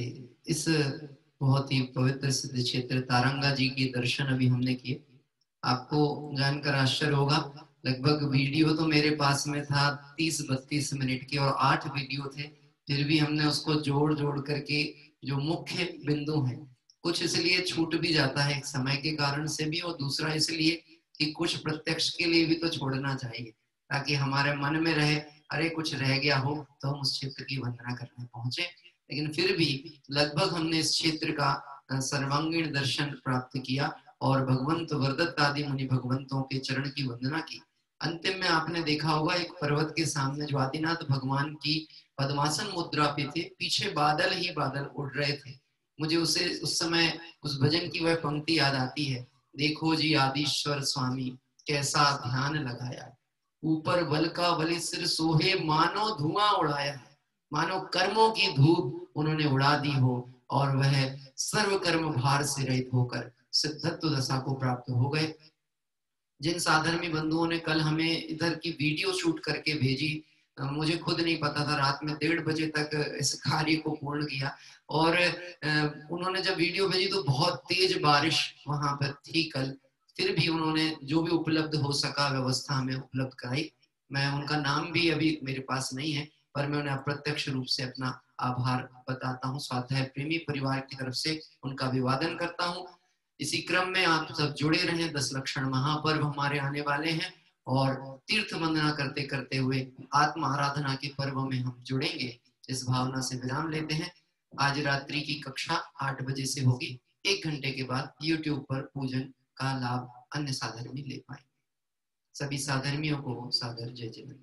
इस बहुत ही पवित्र सिद्ध क्षेत्र तारंगा जी के दर्शन अभी हमने किए। आपको जानकर आश्चर्य होगा, लगभग वीडियो तो मेरे पास में था 30-32 मिनट के और 8 वीडियो थे, फिर भी हमने उसको जोड़ जोड़ करके जो मुख्य बिंदु हैं, कुछ इसलिए छूट भी जाता है एक समय के कारण से भी, और दूसरा इसलिए कि कुछ प्रत्यक्ष के लिए भी तो छोड़ना चाहिए ताकि हमारे मन में रहे अरे कुछ रह गया हो तो हम उस क्षेत्र की वंदना करने पहुंचे। लेकिन फिर भी लगभग हमने इस क्षेत्र का सर्वांगीण दर्शन प्राप्त किया और भगवंत वरदत्त आदि मुनि भगवंतों के चरण की वंदना की। अंतिम में आपने देखा होगा एक पर्वत के सामने जो आदिनाथ भगवान की पद्मासन मुद्रा पे थे, पीछे बादल ही बादल उड़ रहे थे। मुझे उस समय उस भजन की वह पंक्ति याद आती है, देखो जी आदिश्वर स्वामी कैसा ध्यान लगाया, ऊपर बल का बलि सिर सोहे मानो धुआं उड़ाया है, मानो कर्मों की धूप उन्होंने उड़ा दी हो और वह सर्व कर्म भार से रहित होकर सिद्धत्व दशा को प्राप्त हो गए। जिन साधर्मी बंधुओं ने कल हमें इधर की वीडियो शूट करके भेजी, मुझे खुद नहीं पता था, रात में 1:30 बजे तक इस कार्य को पूर्ण किया और उन्होंने जब वीडियो भेजी तो बहुत तेज बारिश वहां पर थी कल, फिर भी उन्होंने जो भी उपलब्ध हो सका व्यवस्था हमें उपलब्ध कराई। मैं उनका नाम भी अभी मेरे पास नहीं है, पर मैं उन्हें अप्रत्यक्ष रूप से अपना आभार बताता हूँ। स्वाध्याय प्रेमी परिवार की तरफ से उनका अभिवादन करता हूँ। इसी क्रम में आप सब जुड़े रहें, 10 लक्षण महापर्व हमारे आने वाले हैं और तीर्थ वंदना करते करते हुए आत्म आराधना के पर्व में हम जुड़ेंगे। इस भावना से विराम लेते हैं। आज रात्रि की कक्षा 8 बजे से होगी। 1 घंटे के बाद YouTube पर पूजन का लाभ अन्य साधर्मी ले पाएंगे। सभी साधर्मियों को सादर जय जय।